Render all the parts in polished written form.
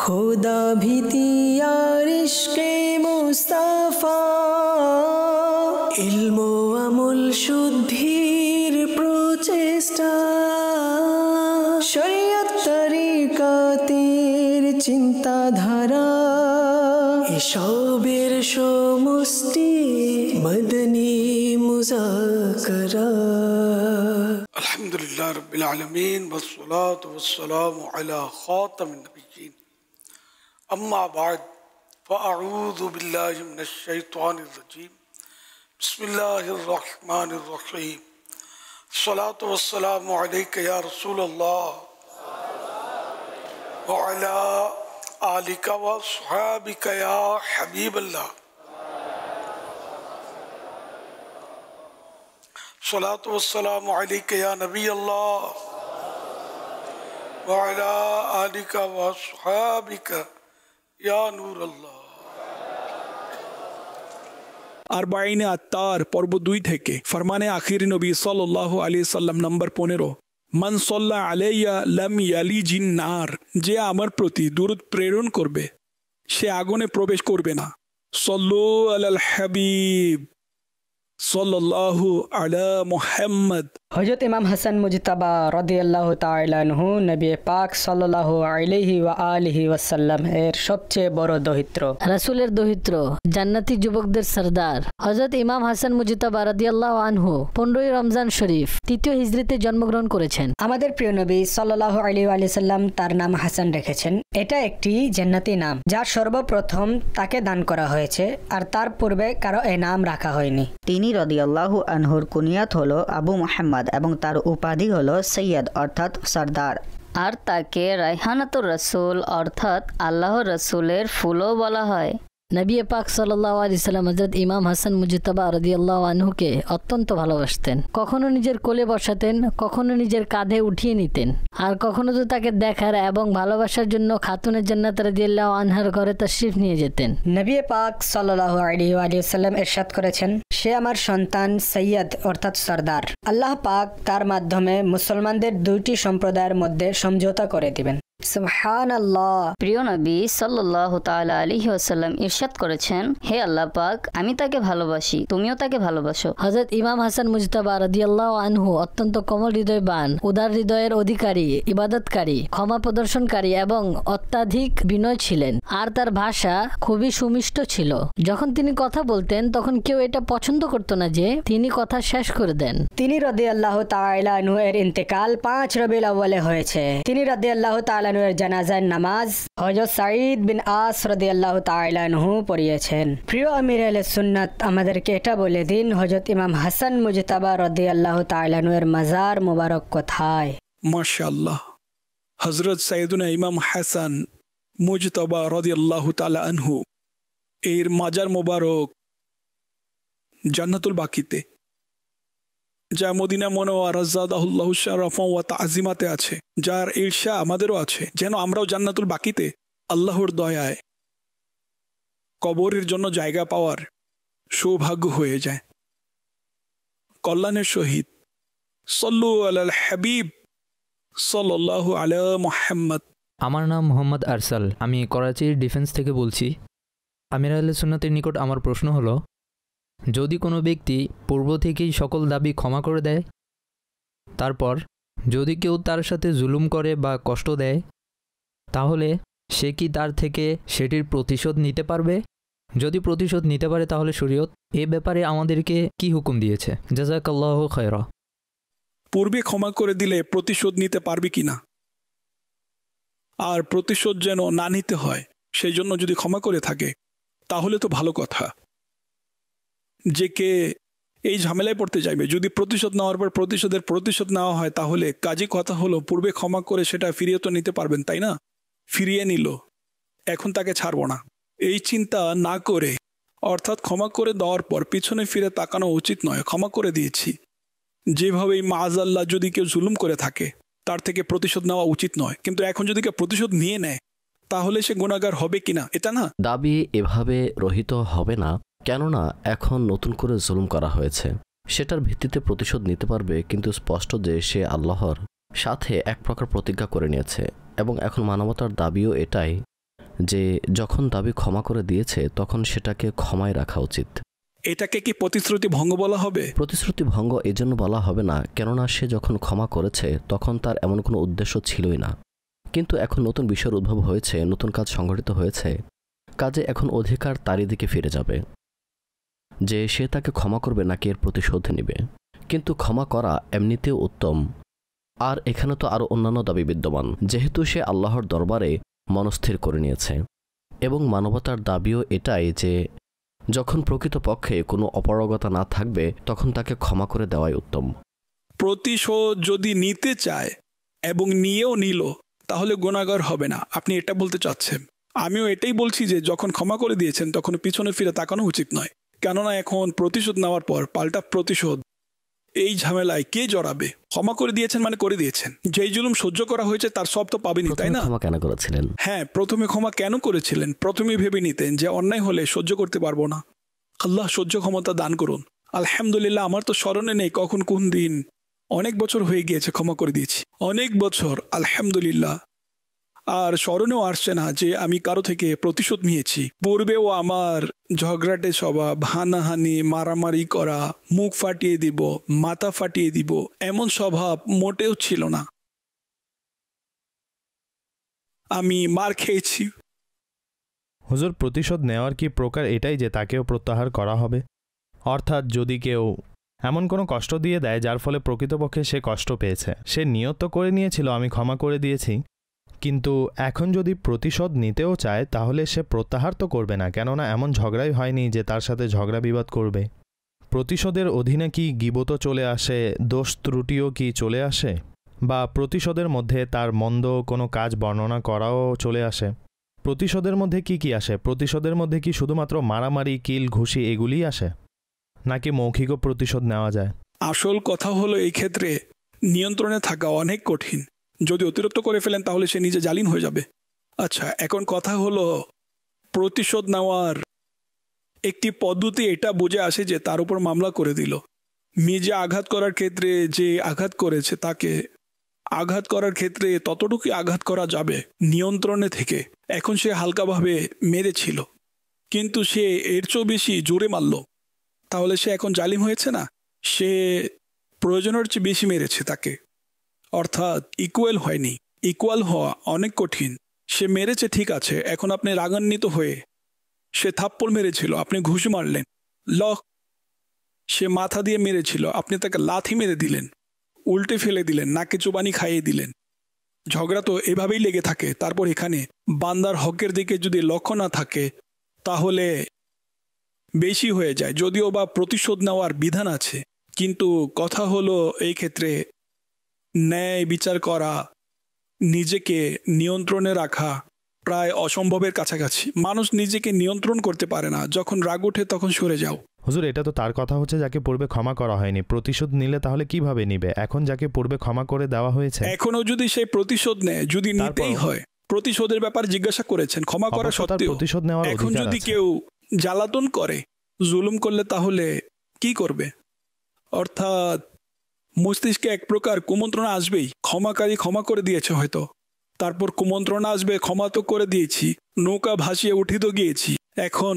खुदा भीति और इश्क़े मुस्तफा इल्म আমল শুদ্ধির প্রচেষ্টা শরীয়ত তরিকাতের চিন্তাধারা এসবের সমষ্টি মদনী মুযাকারা। আলহামদুলিল্লাহ রাব্বিল আলামিন ওয়াসসালাতু ওয়াসসালামু আলা খাতামিন নবিয়্যিন আম্মা বা'দ ফাআউযু বিল্লাহি মিনাশ শাইতানির রাজীম বিসমিল্লাহির রহমানির রহিম আসসালাতু ওয়াসসালামু আলাইকা ইয়া রাসূলুল্লাহ ওয়া আলা আলিকা ওয়া আসহাবিকা ইয়া হাবিবাল্লাহ सलातु वस्सलामु अलैका या नबी अल्लाह व अला आलिका व अस्हाबिका या नूर अल्लाह। আরবাইনে আত্তার পর্ব 2 থেকে ফরমানে আখির নবী সাল্লাল্লাহু আলাইহি সাল্লাম নম্বর 15 মান সাল্লা আলাইয়া লাম ইয়ালিজিন নার, যে আমার প্রতি দুরূদ প্রেরণ করবে সে আগুনে প্রবেশ করবে না। সাল্লু আলাল হাবিব সাল্লাল্লাহু আলা মুহাম্মদ। হযরত ইমাম হাসান মুজতাবা রাদিয়াল্লাহু তাআলা আনহু নবী পাক সাল্লাল্লাহু আলাইহি ওয়া আলিহি ওয়াসাল্লাম এর সবচেয়ে বড় দহিত্র, রাসূলের দহিত্র, জান্নাতি যুবকদের সরদার হযরত ইমাম হাসান মুজতাবা রাদিয়াল্লাহু আনহু 15ই রমজান শরীফ 3য় হিজরিতে জন্মগ্রহণ করেছেন। আমাদের প্রিয় নবী সাল্লাল্লাহু আলাইহি ওয়া সাল্লাম তার নাম হাসান রেখেছেন। এটা একটি জান্নাতি নাম যা সর্বপ্রথম তাকে দান করা হয়েছে, আর তার পূর্বে কারো এই নাম রাখা হয়নি। তিনি রাদিয়াল্লাহু আনহুর কুনিয়াত হলো আবু মুহাম্মদ এবং তার উপাধি হলো সৈয়দ অর্থাৎ সরদার। আর তাকে রায়হানাতুর রাসূল অর্থাৎ আল্লাহর রাসূলের ফুলও বলা হয়। নবী পাক সাল্লাল্লাহু আলাইহি সাল্লাম হযরত ইমাম হাসান মুজতাবা রাদিয়াল্লাহু আনহুকে অত্যন্ত ভালোবাসতেন। কখনো নিজের কোলে বসাতেন, কখনো নিজের কাঁধে উঠিয়ে নিতেন, আর কখনো তো তাকে দেখার এবং ভালোবাসার জন্য খাতুনে জান্নাত রাদিয়াল্লাহু আনহার ঘরে তাশরীফ নিয়ে যেতেন। নবী পাক সাল্লাল্লাহু আলাইহি ওয়া সাল্লাম ইরশাদ করেছেন, সে আমার সন্তান সৈয়দ অর্থাৎ সরদার। আল্লাহ পাক তার মাধ্যমে মুসলমানদের দুইটি সম্প্রদায়ের মধ্যে সমঝোতা করে দিবেন। সুবহানাল্লাহ। প্রিয় নবী সাল্লাল্লাহু তাআলা আলাইহি ওয়াসাল্লাম ইরশাদ করেছেন, হে আল্লাহ পাক, আমি তাকে ভালোবাসি, তুমিও তাকে ভালোবাসো। হযরত ইমাম হাসান মুজতাবা রাদিয়াল্লাহু আনহু অত্যন্ত কোমল হৃদয়বান, উদার হৃদয়ের অধিকারী, ইবাদতকারী, ক্ষমা প্রদর্শনকারী এবং অত্যাধিক বিনয় ছিলেন। আর তার ভাষা খুবই সুমিষ্ট ছিল। যখন তিনি কথা বলতেন তখন কেউ এটা পছন্দ করত না যে তিনি কথা শেষ করে দেন। তিনি রাদিয়াল্লাহু তাআলা আনহু এর ইন্তেকাল 5 রবিউল আউয়ালে হয়েছে। তিনি রাদিয়াল্লাহু তাআলা আনহু এর জানাজার নামাজ হযরত সাঈদ বিন আস রাদিয়াল্লাহু তাআলা আনহু পড়িয়েছেন। প্রিয় আমির আহলে সুন্নাত, আমাদেরকে এটা বলে দিন হযরত ইমাম হাসান মুজতাবা রাদিয়াল্লাহু তাআলা আনহু এর মাজার মোবারক কোথায়? মাশাআল্লাহ, হযরত সাইয়েদুনা ইমাম হাসান মুজতাবা রাদিয়াল্লাহু তাআলা আনহু এর মাজার মোবারক জান্নাতুল বাকিতে, যা মদিনা মুনাওয়ারা যাদাহুল্লাহু শারাফান ওয়া তা'যিমাতে আছে, যার ঈর্ষা আমাদেরও আছে যেন আমরাও জান্নাতুল বাকিতে আল্লাহর দয়ায় কবরের জন্য জায়গা পাওয়ার সৌভাগ্য হয়ে যায়। কল্যাণের সহিত সাল্লু আলাল হাবিব সাল্লাল্লাহু আলা মুহাম্মদ। আমার নাম মোহাম্মদ আরসাল, আমি করাচির ডিফেন্স থেকে বলছি। আমির আহলে সুন্নাতের নিকট আমার প্রশ্ন হলো, যদি কোনো ব্যক্তি পূর্ব থেকেই সকল দাবি ক্ষমা করে দেয়, তারপর যদি কেউ তার সাথে জুলুম করে বা কষ্ট দেয়, তাহলে সে কি তার থেকে সেটির প্রতিশোধ নিতে পারবে? যদি প্রতিশোধ নিতে পারে তাহলে শরীয়ত এ ব্যাপারে আমাদেরকে কি হুকুম দিয়েছে? জাযাকাল্লাহু খায়রা। পূর্বে ক্ষমা করে দিলে প্রতিশোধ নিতে পারবে কিনা, আর প্রতিশোধ যেন না নিতে হয় সেই জন্য যদি ক্ষমা করে থাকে তাহলে তো ভালো কথা। যে কে এই ঝামেলায় পড়তে যাইবে, যদি প্রতিশোধ নেওয়ার পর প্রতিশোধ নেওয়া হয় তাহলে কাজী কথা হলো পূর্বে ক্ষমা করে সেটা ফিরিয়ে তো নিতে পারবেন, তাই না? ফিরিয়ে নিল, এখন তাকে ছাড়বো না, এই চিন্তা না করে, অর্থাৎ ক্ষমা করে দেওয়ার পর পিছনে ফিরে তাকানো উচিত নয়। ক্ষমা করে দিয়েছি, যেভাবেই মাআযাল্লাহ যদি কেউ জুলুম করে থাকে তার থেকে প্রতিশোধ নেওয়া উচিত নয়, কিন্তু এখন যদি কেউ প্রতিশোধ নিয়ে নেয় তাহলে সে গুনাহগার হবে কিনা, এটা না? দাবি এভাবে রহিত হবে না, কেননা এখন নতুন করে জুলুম করা হয়েছে, সেটার ভিত্তিতে প্রতিশোধ নিতে পারবে, কিন্তু স্পষ্ট যে সে আল্লাহর সাথে এক প্রকার প্রতিজ্ঞা করে নিয়েছে, এবং এখন মানবতার দাবিও এটাই যে যখন দাবি ক্ষমা করে দিয়েছে তখন সেটাকে ক্ষমায় রাখা উচিত। এটাকে কি প্রতিশ্রুতি ভঙ্গ বলা হবে? প্রতিশ্রুতি ভঙ্গ এজন্য বলা হবে না, কেননা সে যখন ক্ষমা করেছে তখন তার এমন কোনো উদ্দেশ্য ছিলই না, কিন্তু এখন নতুন বিষয়ের উদ্ভব হয়েছে, নতুন কাজ সংঘটিত হয়েছে, কাজে এখন অধিকার তারই দিকে ফিরে যাবে যে সে তাকে ক্ষমা করবে নাকি এর প্রতিশোধ নেবে। কিন্তু ক্ষমা করা এমনিতেও উত্তম। আর এখানে তো আরও অন্যান্য দাবি বিদ্যমান, যেহেতু সে আল্লাহর দরবারে মনস্থির করে নিয়েছে। এবং মানবতার দাবিও এটাই যে যখন প্রকৃতপক্ষে কোনো অপারগতা না থাকবে তখন তাকে ক্ষমা করে দেওয়াই উত্তম। প্রতিশোধ যদি নিতে চায় এবং নিয়েও নিল তাহলে গুনাহগার হবে না, আপনি এটা বলতে চাচ্ছেন? আমিও এটাই বলছি যে যখন ক্ষমা করে দিয়েছেন তখন পিছনে ফিরে তাকানো উচিত নয়, কেননা এখন প্রতিশোধ নেওয়ার পর পাল্টা প্রতিশোধ, এই ঝামেলায় কে জড়াবে? ক্ষমা করে দিয়েছেন মানে করে দিয়েছেন, যেই জুলুম সহ্য করা হয়েছে তার সব তো পাবেনি, তাই না? ক্ষমা কেন করেছিলেন? হ্যাঁ, প্রথমে ক্ষমা কেন করেছিলেন? প্রথমে ভেবে নিতেন যে অন্যায় হলে সহ্য করতে পারবো না, আল্লাহ সহ্য ক্ষমতা দান করুন। আলহামদুলিল্লাহ, আমার তো স্মরণে নেই কখন কোন দিন, অনেক বছর হয়ে গিয়েছে ক্ষমা করে দিয়েছি, অনেক বছর আলহামদুলিল্লাহ। আর স্মরণেও আসছে না যে আমি কারো থেকে প্রতিশোধ নিয়েছি। পূর্বেও আমার ঝগড়াটে স্বভাব, হানাহানি, মারামারি করা, মুখ ফাটিয়ে দিব, মাথা ফাটিয়ে দিব, এমন স্বভাব মোটেও ছিল না। আমি মার খেয়েছি। হুজুর, প্রতিশোধ নেওয়ার কি প্রকার এটাই যে তাকেও প্রত্যাহার করা হবে? অর্থাৎ যদি কেউ এমন কোনো কষ্ট দিয়ে দেয় যার ফলে প্রকৃতপক্ষে সে কষ্ট পেয়েছে, সে নিয়ত করে নিয়েছিল আমি ক্ষমা করে দিয়েছি, কিন্তু এখন যদি প্রতিশোধ নিতেও চায় তাহলে সে প্রত্যাহার তো করবে না, কেননা এমন ঝগড়াই হয়নি যে তার সাথে ঝগড়া বিবাদ করবে। প্রতিশোধের অধীনে কি গীবতও চলে আসে, দোষ ত্রুটিও কি চলে আসে, বা প্রতিশোধের মধ্যে তার মন্দ কোনো কাজ বর্ণনা করাও চলে আসে? প্রতিশোধের মধ্যে কি কি আসে? প্রতিশোধের মধ্যে কি শুধুমাত্র মারামারি, কিল, ঘুষি এগুলিই আসে, নাকি মৌখিকও প্রতিশোধ নেওয়া যায়? আসল কথা হলো এই ক্ষেত্রে নিয়ন্ত্রণে থাকা অনেক কঠিন। যদি অতিরিক্ত করে ফেলেন তাহলে সে নিজে জালিম হয়ে যাবে। আচ্ছা, এখন কথা হলো প্রতিশোধ নেওয়ার একটি পদ্ধতি এটা বুঝে আসে যে তার উপর মামলা করে দিল। নিজে আঘাত করার ক্ষেত্রে যে আঘাত করেছে তাকে আঘাত করার ক্ষেত্রে ততটুকুই আঘাত করা যাবে নিয়ন্ত্রণে থেকে। এখন সে হালকাভাবে মেরেছিল, কিন্তু সে এর চেয়েও বেশি জোরে মারল, তাহলে সে এখন জালিম হয়েছে না? সে প্রয়োজনের চেয়ে বেশি মেরেছে তাকে, অর্থাৎ ইকুয়াল হয়নি। ইকুয়াল হওয়া অনেক কঠিন। সে মেরেছে ঠিক আছে, এখন আপনি রাগান্বিত হয়ে, সে থাপ্পড় মেরেছিল, আপনি ঘুষি মারলেন, সে মাথা দিয়ে মেরেছিল, আপনি তাকে লাথি মেরে দিলেন, উল্টে ফেলে দিলেন, নাকে চুবানি খাইয়ে দিলেন। ঝগড়া তো এভাবেই লেগে থাকে। তারপর এখানে বান্দার হকের দিকে যদি লক্ষ্য না থাকে তাহলে বেশি হয়ে যায়। যদিও বা প্রতিশোধ নেওয়ার বিধান আছে, কিন্তু কথা হলো এই ক্ষেত্রে ন্যায় বিচার করা, নিজেকে নিয়ন্ত্রণে রাখা প্রায় অসম্ভবের কাছাকাছি। মানুষ নিজেকে নিয়ন্ত্রণ করতে পারে না, যখন রাগ ওঠে তখন সরে যাও। হুজুর, এটা তো তার কথা হচ্ছে যাকে পূর্বে ক্ষমা করা হয়নি। প্রতিশোধ নিলে তাহলে কিভাবে নিবে? এখন যাকে পূর্বে ক্ষমা করে দেওয়া হয়েছে, এখনো যদি সে প্রতিশোধ নেয়, যদি নিতেই হয়, প্রতিশোধের ব্যাপারে জিজ্ঞাসা করেছেন, ক্ষমা করা সত্ত্বেও প্রতিশোধ নেওয়ার এখন অধিকার যদি আছে। কেউ জ্বালাতন করে, জুলুম করলে তাহলে কি করবে? অর্থাৎ মস্তিষ্কে এক প্রকার কুমন্ত্রণা আসবেই। ক্ষমাকারী ক্ষমা করে দিয়েছে হয়তো, তারপর কুমন্ত্রণা আসবে, ক্ষমা তো করে দিয়েছি, নৌকা ভাসিয়ে উঠে তো গিয়েছি। এখন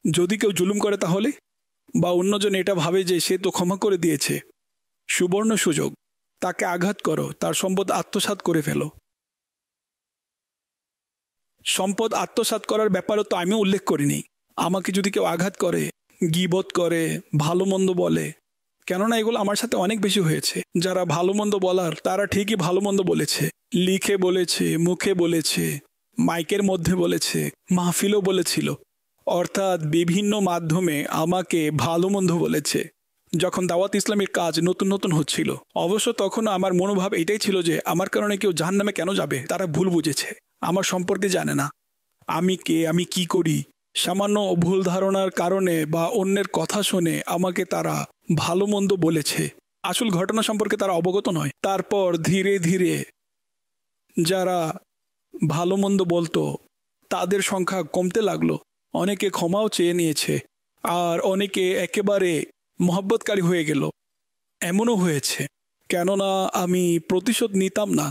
যদি কেউ জুলুম করে তাহলে, বা অন্যজন এটা ভাবে যে সে তো ক্ষমা করে দিয়েছে, সুবর্ণ সুযোগ, তাকে আঘাত করো, তার সম্পদ আত্মসাৎ করে ফেলো। সম্পদ আত্মসাৎ করার ব্যাপারে তো আমিও উল্লেখ করিনি। আমাকে যদি কেউ আঘাত করে, গীবত করে, ভালো মন্দ বলে, কেননা এগুলো আমার সাথে অনেক বেশি হয়েছে। যারা ভালো মন্দ বলার তারা ঠিকই ভালো মন্দ বলেছে, লিখে বলেছে, মুখে বলেছে, মাইকের মধ্যে বলেছে, মাহফিলও বলেছিল, অর্থাৎ বিভিন্ন মাধ্যমে আমাকে ভালো মন্দ বলেছে। যখন দাওয়াত ইসলামের কাজ নতুন নতুন হচ্ছিল, অবশ্য তখন আমার মনোভাব এটাই ছিল যে আমার কারণে কেউ জাহান্নামে কেন যাবে? তারা ভুল বুঝেছে, আমার সম্পর্কে জানে না, আমি কে, আমি কি করি। সামান্য ভুল ধারণার কারণে বা অন্যের কথা শুনে আমাকে তারা ভালো মন্দ বলেছে, আসল ঘটনা সম্পর্কে তারা অবগত নয়। তারপর ধীরে ধীরে যারা ভালো মন্দ বলতো তাদের সংখ্যা কমতে লাগলো, অনেকে ক্ষমাও চেয়ে নিয়েছে, আর অনেকে একেবারে মহব্বতকারী হয়ে গেল। এমনও হয়েছে, কেননা আমি প্রতিশোধ নিতাম না,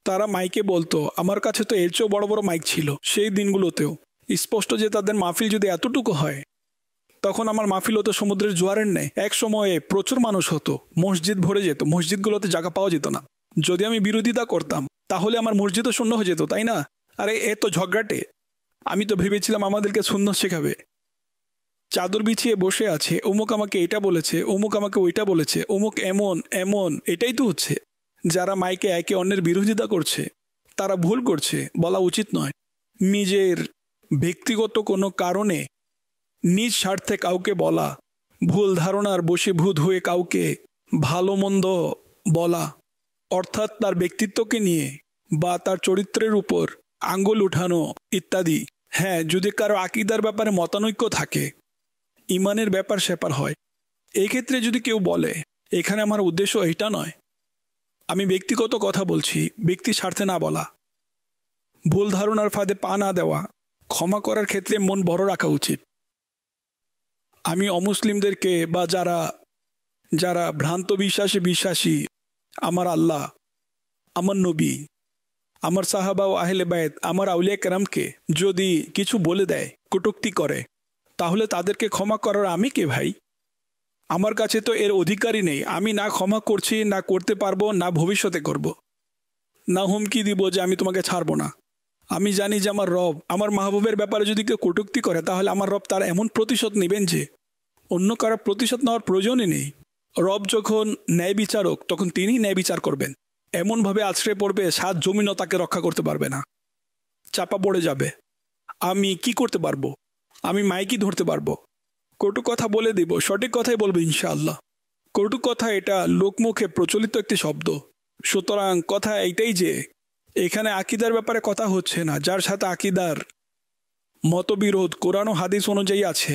তারা মাইকে বলতো, আমার কাছে তো এর চেয়েও বড় বড় মাইক ছিল সেই দিনগুলোতেও। স্পষ্ট যে তাদের মাহফিল যদি এতটুকু হয়, তখন আমার মাহফিল হতো সমুদ্রের জোয়ারের নেই। এক সময়ে প্রচুর মানুষ হতো, মসজিদ ভরে যেত, মসজিদগুলোতে জায়গা পাওয়া যেত না। যদি আমি বিরোধিতা করতাম তাহলে আমার মসজিদও শূন্য হয়ে যেত, তাই না? আরে এ তো ঝগড়াটে। আমি তো ভেবেছিলাম আমাদেরকে সুন্নত শেখাবে। চাদর বিছিয়ে বসে আছে, অমুক আমাকে এটা বলেছে, অমুক আমাকে ওইটা বলেছে, অমুক এমন এমন। এটাই তো হচ্ছে। যারা মাইকে একে অন্যের বিরোধিতা করছে তারা ভুল করছে, বলা উচিত নয়। নিজের ব্যক্তিগত কোনো কারণে নিজ স্বার্থে কাউকে বলা, ভুল ধারণার বশীভূত হয়ে কাউকে ভালো মন্দ বলা, অর্থাৎ তার ব্যক্তিত্বকে নিয়ে বা তার চরিত্রের উপর আঙ্গুল উঠানো ইত্যাদি। হ্যাঁ, যদি কারো আকীদার ব্যাপারে মতানৈক্য থাকে, ইমানের ব্যাপার স্যাপার হয়, এই ক্ষেত্রে যদি কেউ বলে, এখানে আমার উদ্দেশ্য এটা নয়, আমি ব্যক্তিগত কথা বলছি, ব্যক্তি স্বার্থে না বলা, ভুল ধারণার ফাঁদে পা না দেওয়া, ক্ষমা করার ক্ষেত্রে মন বড় রাখা উচিত। আমি অমুসলিমদেরকে বা যারা যারা ভ্রান্ত বিশ্বাসে বিশ্বাসী, আমার আল্লাহ, আমার নবী, আমার সাহাবা ও আহলে বায়েত, আমার আউলিয়া কেরামকে যদি কিছু বলে দেয়, কটূক্তি করে, তাহলে তাদেরকে ক্ষমা করার আমি কে ভাই? আমার কাছে তো এর অধিকারই নেই। আমি না ক্ষমা করছি, না করতে পারবো, না ভবিষ্যতে করব, না হুমকি দিব যে আমি তোমাকে ছাড়বো না। আমি জানি যে আমার রব, আমার মাহবুবের ব্যাপারে যদি কেউ কটূক্তি করে, তাহলে আমার রব তার এমন প্রতিশোধ নেবেন যে অন্য কারো প্রতিশোধ নেওয়ার প্রয়োজনই নেই। রব যখন ন্যায় বিচারক, তখন তিনিই ন্যায় বিচার করবেন। এমনভাবে আছড়ে পড়বে, সাত জমিনও তাকে রক্ষা করতে পারবে না, চাপা পড়ে যাবে। আমি কি করতে পারবো? আমি মাইকি ধরতে পারবো, কটু কথা বলে দেব, সঠিক কথাই বলবো ইনশাআল্লাহ। কটু কথা এটা লোকমুখে প্রচলিত একটি শব্দ। সুতরাং কথা এইটাই যে এখানে আকীদার ব্যাপারে কথা হচ্ছে না। যার সাথে আকীদার মতবিরোধ কোরআন ও হাদিস অনুযায়ী আছে,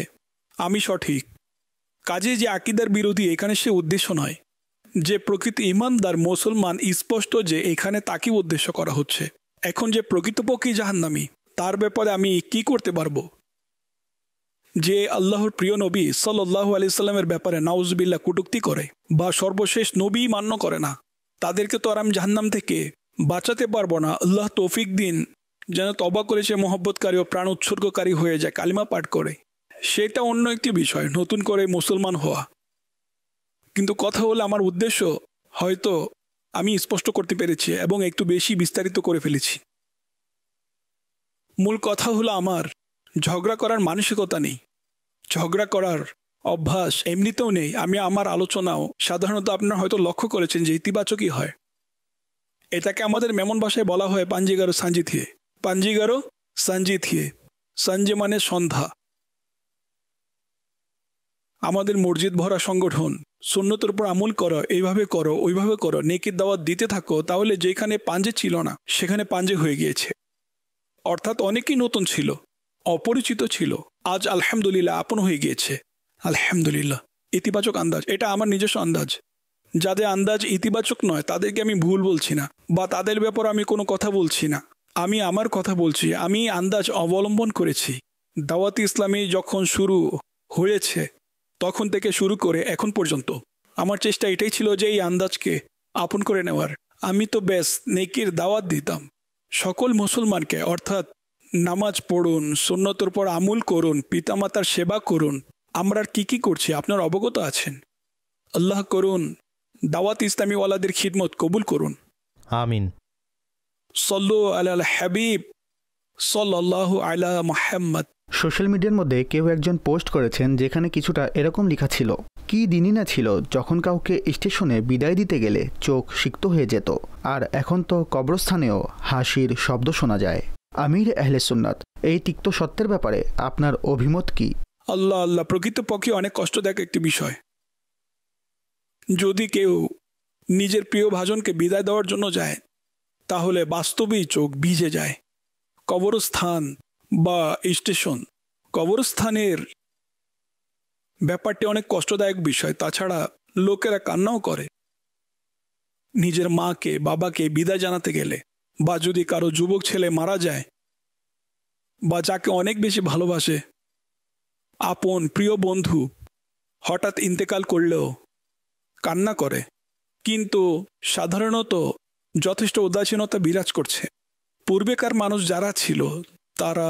আমি সঠিক, কাজে যে আকীদার বিরোধী, এখানে সে উদ্দেশ্য নয়। যে প্রকৃত ইমানদার মুসলমান, স্পষ্ট যে এখানে তাকে উদ্দেশ্য করা হচ্ছে। এখন যে প্রকৃতপক্ষে জাহান্নামী, তার ব্যাপারে আমি কি করতে পারবো? যে আল্লাহর প্রিয় নবী সাল্লাল্লাহু আলাইহি সাল্লামের ব্যাপারে নাউজুবিল্লাহ কটূক্তি করে বা সর্বশেষ নবী মান্য করে না, তাদেরকে তো আর আমি জাহান্নাম থেকে বাঁচাতে পারবো না। আল্লাহ তৌফিক দিন যেন তওবা করে সে মহব্বতকারী ও প্রাণ উৎসর্গকারী হয়ে যায়, কালিমা পাঠ করে। সেটা অন্য একটি বিষয়, নতুন করে মুসলমান হওয়া। কিন্তু কথা হলো, আমার উদ্দেশ্য হয়তো আমি স্পষ্ট করতে পেরেছি এবং একটু বেশি বিস্তারিত করে ফেলেছি। মূল কথা হলো, আমার ঝগড়া করার মানসিকতা নেই, ঝগড়া করার অভ্যাস এমনিতেও নেই। আমি আমার আলোচনাও সাধারণত আপনারা হয়তো লক্ষ্য করেছেন যে ইতিবাচকই হয়। এটাকে আমাদের মেমন ভাষায় বলা হয় পাঞ্জিগারো সাঞ্জি থিয়ে। পাঞ্জিগারো সাঞ্জি থিয়ে, সাঞ্জে মানে সন্ধ্যা। আমাদের মসজিদ ভরা সংগঠন, সুন্নতের উপর আমল করো, এইভাবে করো, ওইভাবে করো, নেকির দাওয়াত দিতে থাকো, তাহলে যেখানে পাঞ্জে ছিল না সেখানে পাঞ্জে হয়ে গিয়েছে। অর্থাৎ অনেকেই নতুন ছিল, অপরিচিত ছিল, আজ আলহামদুলিল্লাহ আপন হয়ে গিয়েছে। আলহামদুলিল্লাহ, ইতিবাচক আন্দাজ, এটা আমার নিজস্ব আন্দাজ। যাদের আন্দাজ ইতিবাচক নয় তাদেরকে আমি ভুল বলছি না, বা তাদের ব্যাপারে আমি কোনো কথা বলছি না। আমি আমার কথা বলছি। আমি আন্দাজ অবলম্বন করেছি। দাওয়াত ইসলামী যখন শুরু হয়েছে তখন থেকে শুরু করে এখন পর্যন্ত আমার চেষ্টা এটাই ছিল যে এই আন্দাজকে আপন করে নেওয়ার। আমি তো ব্যাস নেকির দাওয়াত দিতাম সকল মুসলমানকে, অর্থাৎ নামাজ পড়ুন, সুন্নতের উপর আমল করুন, পিতামাতার সেবা করুন। আমরা কি কি করছি আপনার অবগত আছেন। আল্লাহ করুন দাওয়াত ইসলামী ওয়ালাদের খিদমত কবুল করুন। আমিন। সল্লু আলাল হাবিব সাল্লাল্লাহু আলা মুহাম্মদ। সোশ্যাল মিডিয়ার মধ্যে কেউ একজন পোস্ট করেছেন যেখানে কিছুটা এরকম লেখা ছিল, কি দিনই না ছিল যখন কাউকে স্টেশনে বিদায় দিতে গেলে চোখ সিক্ত হয়ে যেত, আর এখন তো কবরস্থানেও হাসির শব্দ শোনা যায়। আমির আহলে সুন্নাত, এই তিক্ত সত্যের ব্যাপারে আপনার অভিমত কি? আল্লাহ আল্লাহ, প্রকৃতপক্ষে অনেক কষ্টদায়ক একটি বিষয়। যদি কেউ নিজের প্রিয় ভাজনকে বিদায় দেওয়ার জন্য যায় তাহলে বাস্তবেই চোখ ভিজে যায়। কবরস্থান বা স্টেশন, কবরস্থানের ব্যাপারটি অনেক কষ্টদায়ক বিষয়। তাছাড়া লোকেরা কান্নাও করে নিজের মাকে বাবাকে বিদায় জানাতে গেলে, বা যদি কারো যুবক ছেলে মারা যায় বা যাকে অনেক বেশি ভালোবাসে, আপন প্রিয় বন্ধু হঠাৎ ইন্তেকাল করলেও কান্না করে। কিন্তু সাধারণত যথেষ্ট উদাসীনতা বিরাজ করছে। পূর্বেকার মানুষ যারা ছিল তারা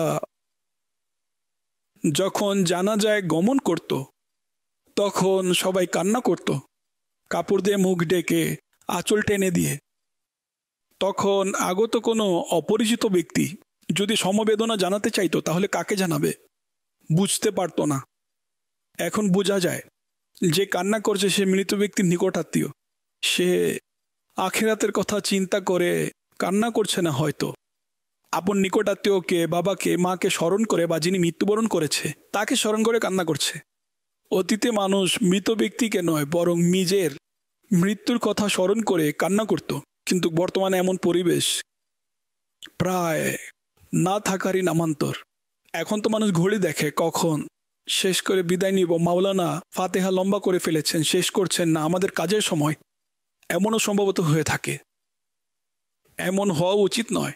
যখন জানাজায় গমন করত তখন সবাই কান্না করত, কাপড় দিয়ে মুখ ডেকে আঁচল টেনে দিয়ে। তখন আগত কোনো অপরিচিত ব্যক্তি যদি সমবেদনা জানাতে চাইতো তাহলে কাকে জানাবে? বুঝতে পারতো না। এখন বোঝা যায় যে কান্না করছে সে মৃত ব্যক্তির নিকটাত্মীয়, সে আখিরাতের কথা চিন্তা করে কান্না করছে না, হয়তো আপন নিকটাত্মীয়কে, বাবাকে, মাকে স্মরণ করে বা যিনি মৃত্যুবরণ করেছে তাকে স্মরণ করে কান্না করছে। অতীতে মানুষ মৃত ব্যক্তিকে নয় বরং নিজের মৃত্যুর কথা স্মরণ করে কান্না করত, কিন্তু বর্তমানে এমন পরিবেশ প্রায় না থাকারই নামান্তর। এখন তো মানুষ ঘড়ি দেখে কখন শেষ করে বিদায় নিব, মাওলানা ফাতেহা লম্বা করে ফেলেছেন, শেষ করছেন না, আমাদের কাজের সময়। এমনও সম্ভবত হয়ে থাকে। এমন হওয়া উচিত নয়,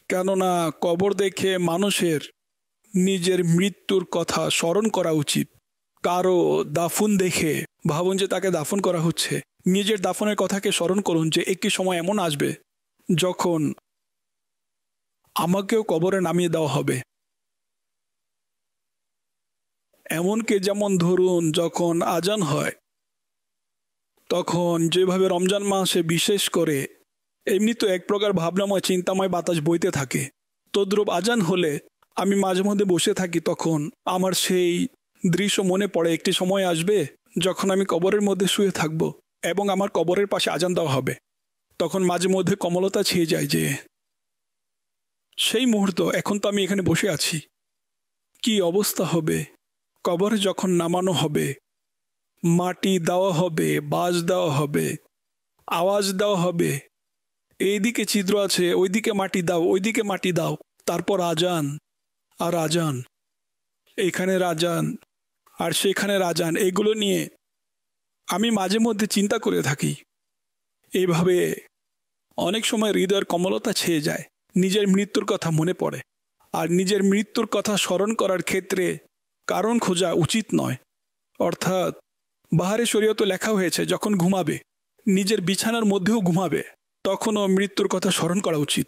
কেননা কবর দেখে মানুষের নিজের মৃত্যুর কথা স্মরণ করা উচিত। কারো দাফন দেখে ভাবুন যে তাকে দাফন করা হচ্ছে, নিজের দাফনের কথাকে স্মরণ করুন যে একটি সময় এমন আসবে যখন আমাকেও কবরে নামিয়ে দেওয়া হবে। এমনকি যেমন ধরুন যখন আজান হয় তখন যেভাবে রমজান মাসে বিশেষ করে এমনি তো এক প্রকার ভাবনাময় চিন্তাময় বাতাস বইতে থাকে, তদ্রূপ আজান হলে আমি মাঝে মধ্যে বসে থাকি, তখন আমার সেই দৃশ্য মনে পড়ে। একটি সময় আসবে যখন আমি কবরের মধ্যে শুয়ে থাকব এবং আমার কবরের পাশে আজান দেওয়া হবে। তখন মাঝে মধ্যে কমলতা ছেয়ে যায় যে সেই মুহূর্ত, এখন তো আমি এখানে বসে আছি, কি অবস্থা হবে কবরে যখন নামানো হবে, মাটি দেওয়া হবে, বাঁশ দেওয়া হবে, আওয়াজ দেওয়া হবে, এইদিকে ছিদ্র আছে, ওইদিকে মাটি দাও, ওইদিকে মাটি দাও, তারপর আজান আর আজান, এখানে আজান আর সেখানে আজান। এগুলো নিয়ে আমি মাঝে মধ্যে চিন্তা করে থাকি। এইভাবে অনেক সময় হৃদয়ের কমলতা ছেয়ে যায়, নিজের মৃত্যুর কথা মনে পড়ে। আর নিজের মৃত্যুর কথা স্মরণ করার ক্ষেত্রে কারণ খোঁজা উচিত নয়। অর্থাৎ বাহারে শরীয়তে লেখা হয়েছে যখন ঘুমাবে, নিজের বিছানার মধ্যেও ঘুমাবে, তখনও মৃত্যুর কথা স্মরণ করা উচিত।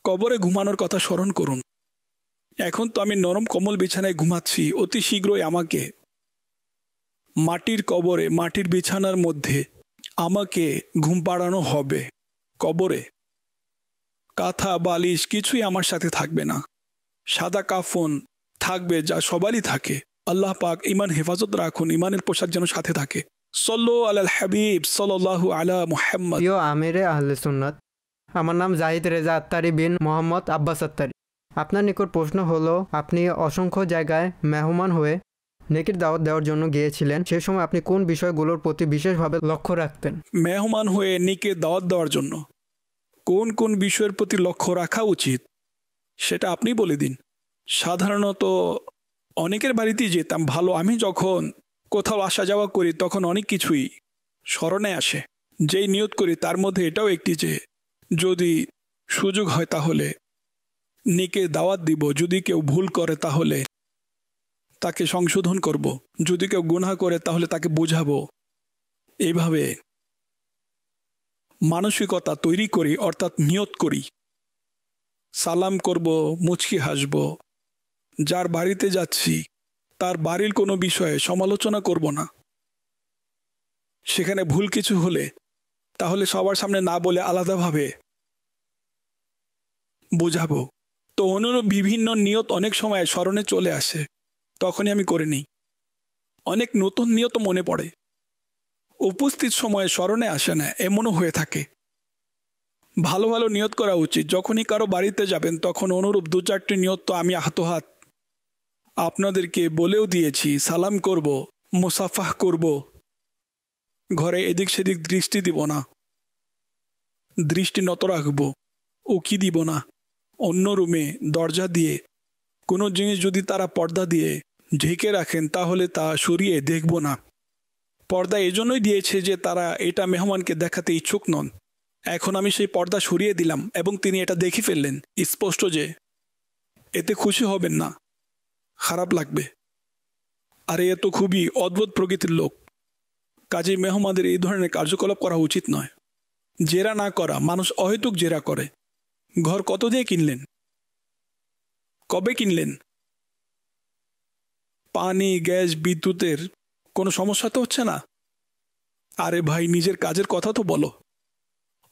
কবরে ঘুমানোর কথা স্মরণ করুন। এখন তো আমি নরম কোমল বিছানায় ঘুমাচ্ছি, অতি শীঘ্রই আমাকে মাটির কবরে, মাটির বিছানার মধ্যে আমাকে ঘুম পাড়ানো হবে। কবরে কাঁথা বালিশ কিছুই আমার সাথে থাকবে না, সাদা কাফন থাকবে যা সবারই থাকে। আল্লাহ পাক ইমান হেফাজত রাখুন, ইমানের পোশাক যেন সাথে থাকে। সল্লু আলাল হাবিব সাল্লাল্লাহু আলা মুহাম্মদ। প্রিয় আমিরে আহলে সুন্নাত, আমার নাম জাহিদ রেজা আত্তারি বিন মোহাম্মদ আব্বাস আত্তারি। আপনার নিকট প্রশ্ন হলো, আপনি অসংখ্য জায়গায় মেহমান হয়ে নেকির দাওয়াত দেওয়ার জন্য গিয়েছিলেন, সে সময় আপনি কোন বিষয়গুলোর প্রতি বিশেষভাবে লক্ষ্য রাখতেন? মেহমান হয়ে নেকির দাওয়াত দেওয়ার জন্য কোন কোন বিষয়ের প্রতি লক্ষ্য রাখা উচিত সেটা আপনি বলে দিন। সাধারণত অনেকের বাড়িতেই যেতাম ভালো। আমি যখন কোথাও আসা যাওয়া করি তখন অনেক কিছুই স্মরণে আসে, যেই নিয়ত করি তার মধ্যে এটাও একটি যে যদি সুযোগ হয় তাহলে নেকে দাওয়াত দিব, যদি কেউ ভুল করে তাহলে তাকে সংশোধন করব, যদি কেউ গুনাহ করে তাহলে তাকে বোঝাবো। এইভাবে মানসিকতা তৈরি করি, অর্থাৎ নিয়ত করি। সালাম করব, মুচকি হাসব, যার বাড়িতে যাচ্ছি তার বাড়ির কোনো বিষয়ে সমালোচনা করব না। সেখানে ভুল কিছু হলে তাহলে সবার সামনে না বলে আলাদাভাবে বোঝাবো। তো অনুরূপ বিভিন্ন নিয়ত অনেক সময় স্মরণে চলে আসে, তখনই আমি করে নিই। অনেক নতুন নিয়ত মনে পড়ে, উপস্থিত সময়ে স্মরণে আসে না, এমনও হয়ে থাকে। ভালো ভালো নিয়ত করা উচিত। যখনই কারো বাড়িতে যাবেন তখন অনুরূপ 2-4টি নিয়ত তো আমি হাত আপনাদেরকে বলেও দিয়েছি। সালাম করব, মুসাফাহ করব, ঘরে এদিক সেদিক দৃষ্টি দিব না, দৃষ্টি নত রাখবো, উকি দিব না। অন্য রুমে দরজা দিয়ে কোনো জিনিস যদি তারা পর্দা দিয়ে ঢেকে রাখেন তাহলে তা সরিয়ে দেখব না। পর্দা এজন্যই দিয়েছে যে তারা এটা মেহমানকে দেখাতে ইচ্ছুক নন। এখন আমি সেই পর্দা সরিয়ে দিলাম এবং তিনি এটা দেখে ফেললেন, স্পষ্ট যে এতে খুশি হবেন না, খারাপ লাগবে। আর এ তো খুবই অদ্ভুত প্রকৃতির লোক, কাজেই মেহমানদের এই ধরনের কার্যকলাপ করা উচিত নয়। জেরা না করা, মানুষ অহেতুক জেরা করে। ঘর কত দিয়ে কিনলেন? কবে কিনলেন? পানি, গ্যাস, বিদ্যুতের কোনো সমস্যা তো হচ্ছে না? আরে ভাই, নিজের কাজের কথা তো বলো।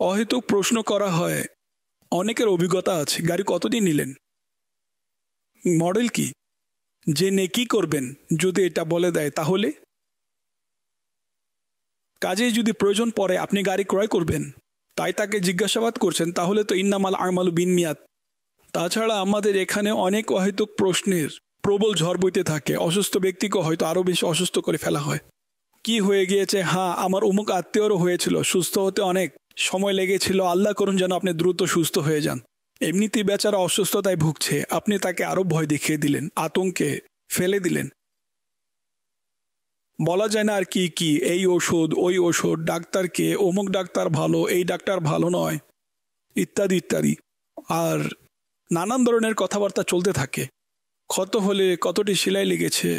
অহেতুক প্রশ্ন করা হয়। অনেকের অভিজ্ঞতা আছে। গাড়ি কতদিন নিলেন? মডেল কি? যে নেকি করবেন যদি এটা বলে দেয় তাহলে? কাজে যদি প্রয়োজন পড়ে আপনি গাড়ি ক্রয় করবেন, তাই তাকে জিজ্ঞাসাবাদ করছেন, তাহলে তো ইন্নামাল আমালু বিন্নিয়াত। তাছাড়া আমাদের এখানে অনেক অহেতুক প্রশ্নের প্রবল ঝড় বইতে থাকে। অসুস্থ ব্যক্তিকে হয়তো আরও বেশি অসুস্থ করে ফেলা হয়। কি হয়ে গিয়েছে? হ্যাঁ, আমার অমুক আত্মীয়রও হয়েছিল, সুস্থ হতে অনেক সময় লেগেছিল, আল্লাহ করুন যেন আপনি দ্রুত সুস্থ হয়ে যান। এমনিতেই বেচারা অসুস্থতায় ভুগছে, আপনি তাকে আরও ভয় দেখিয়ে দিলেন, আতঙ্কে ফেলে দিলেন। বলা যায় না আর কি কি, এই ওষুধ ওই ওষুধ, ডাক্তারকে অমুক ডাক্তার ভালো, এই ডাক্তার ভালো নয়, ইত্যাদি ইত্যাদি। আর নানান ধরনের কথাবার্তা চলতে থাকে। ক্ষত হলে কতটি সেলাই লেগেছে,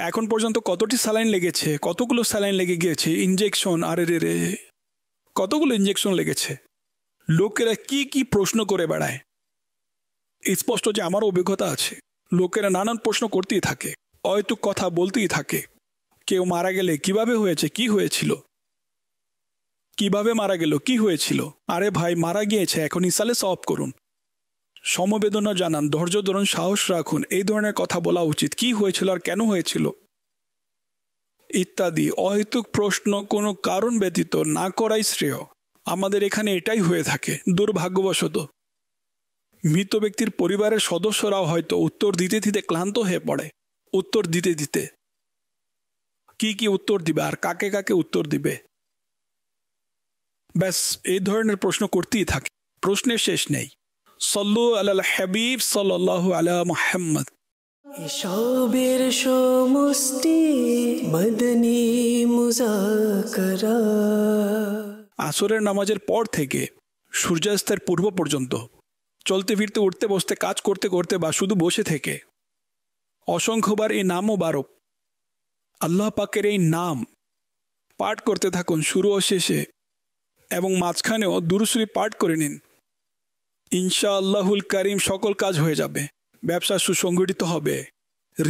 এখন পর্যন্ত কতটি স্যালাইন লেগেছে, কতগুলো স্যালাইন লেগে গিয়েছে, ইঞ্জেকশন, আরে রে রে কতগুলো ইঞ্জেকশন লেগেছে। লোকেরা কি কি প্রশ্ন করে বেড়ায়। স্পষ্ট যে আমার অভিজ্ঞতা আছে। লোকেরা নানান প্রশ্ন করতেই থাকে, অহেতুক কথা বলতেই থাকে। কেউ মারা গেলে কিভাবে হয়েছে, কি হয়েছিল, কিভাবে মারা গেল, কি হয়েছিল। আরে ভাই, মারা গিয়েছে, এখন ইসালে সওয়াব করুন, সমবেদনা জানান, ধৈর্য ধরুন, সাহস রাখুন, এই ধরনের কথা বলা উচিত। কি হয়েছিল আর কেন হয়েছিল ইত্যাদি। অহেতুক প্রশ্ন কোনো কারণ ব্যতীত না করাই শ্রেয়। আমাদের এখানে এটাই হয়ে থাকে দুর্ভাগ্যবশত। মৃত ব্যক্তির পরিবারের সদস্যরাও হয়তো উত্তর দিতে দিতে ক্লান্ত হয়ে পড়ে। উত্তর দিতে দিতে কি কি উত্তর দিবে আর কাকে কাকে উত্তর দিবে, ব্যাস এই ধরনের প্রশ্ন করতেই থাকে, প্রশ্নের শেষ নেই। সল্লু আলাল হাবিব সাল্লাল্লাহু আলা মুহাম্মদ। এসবের সমষ্টি মদনী মুযাকারা। আসরের নামাজের পর থেকে সূর্যাস্তের পূর্ব পর্যন্ত চলতে ফিরতে, উঠতে বসতে, কাজ করতে করতে বা শুধু বসে থেকে অসংখ্যবার এই নাম মোবারক, আল্লাহ পাকের এই নাম পাঠ করতে থাকুন শুরু ও শেষে, এবং মাঝখানেও দুরূদ শরীফ পাঠ করে নিন। ইনশাআল্লাহুল কারীম সকল কাজ হয়ে যাবে। ব্যবসা সুসংগঠিত হবে,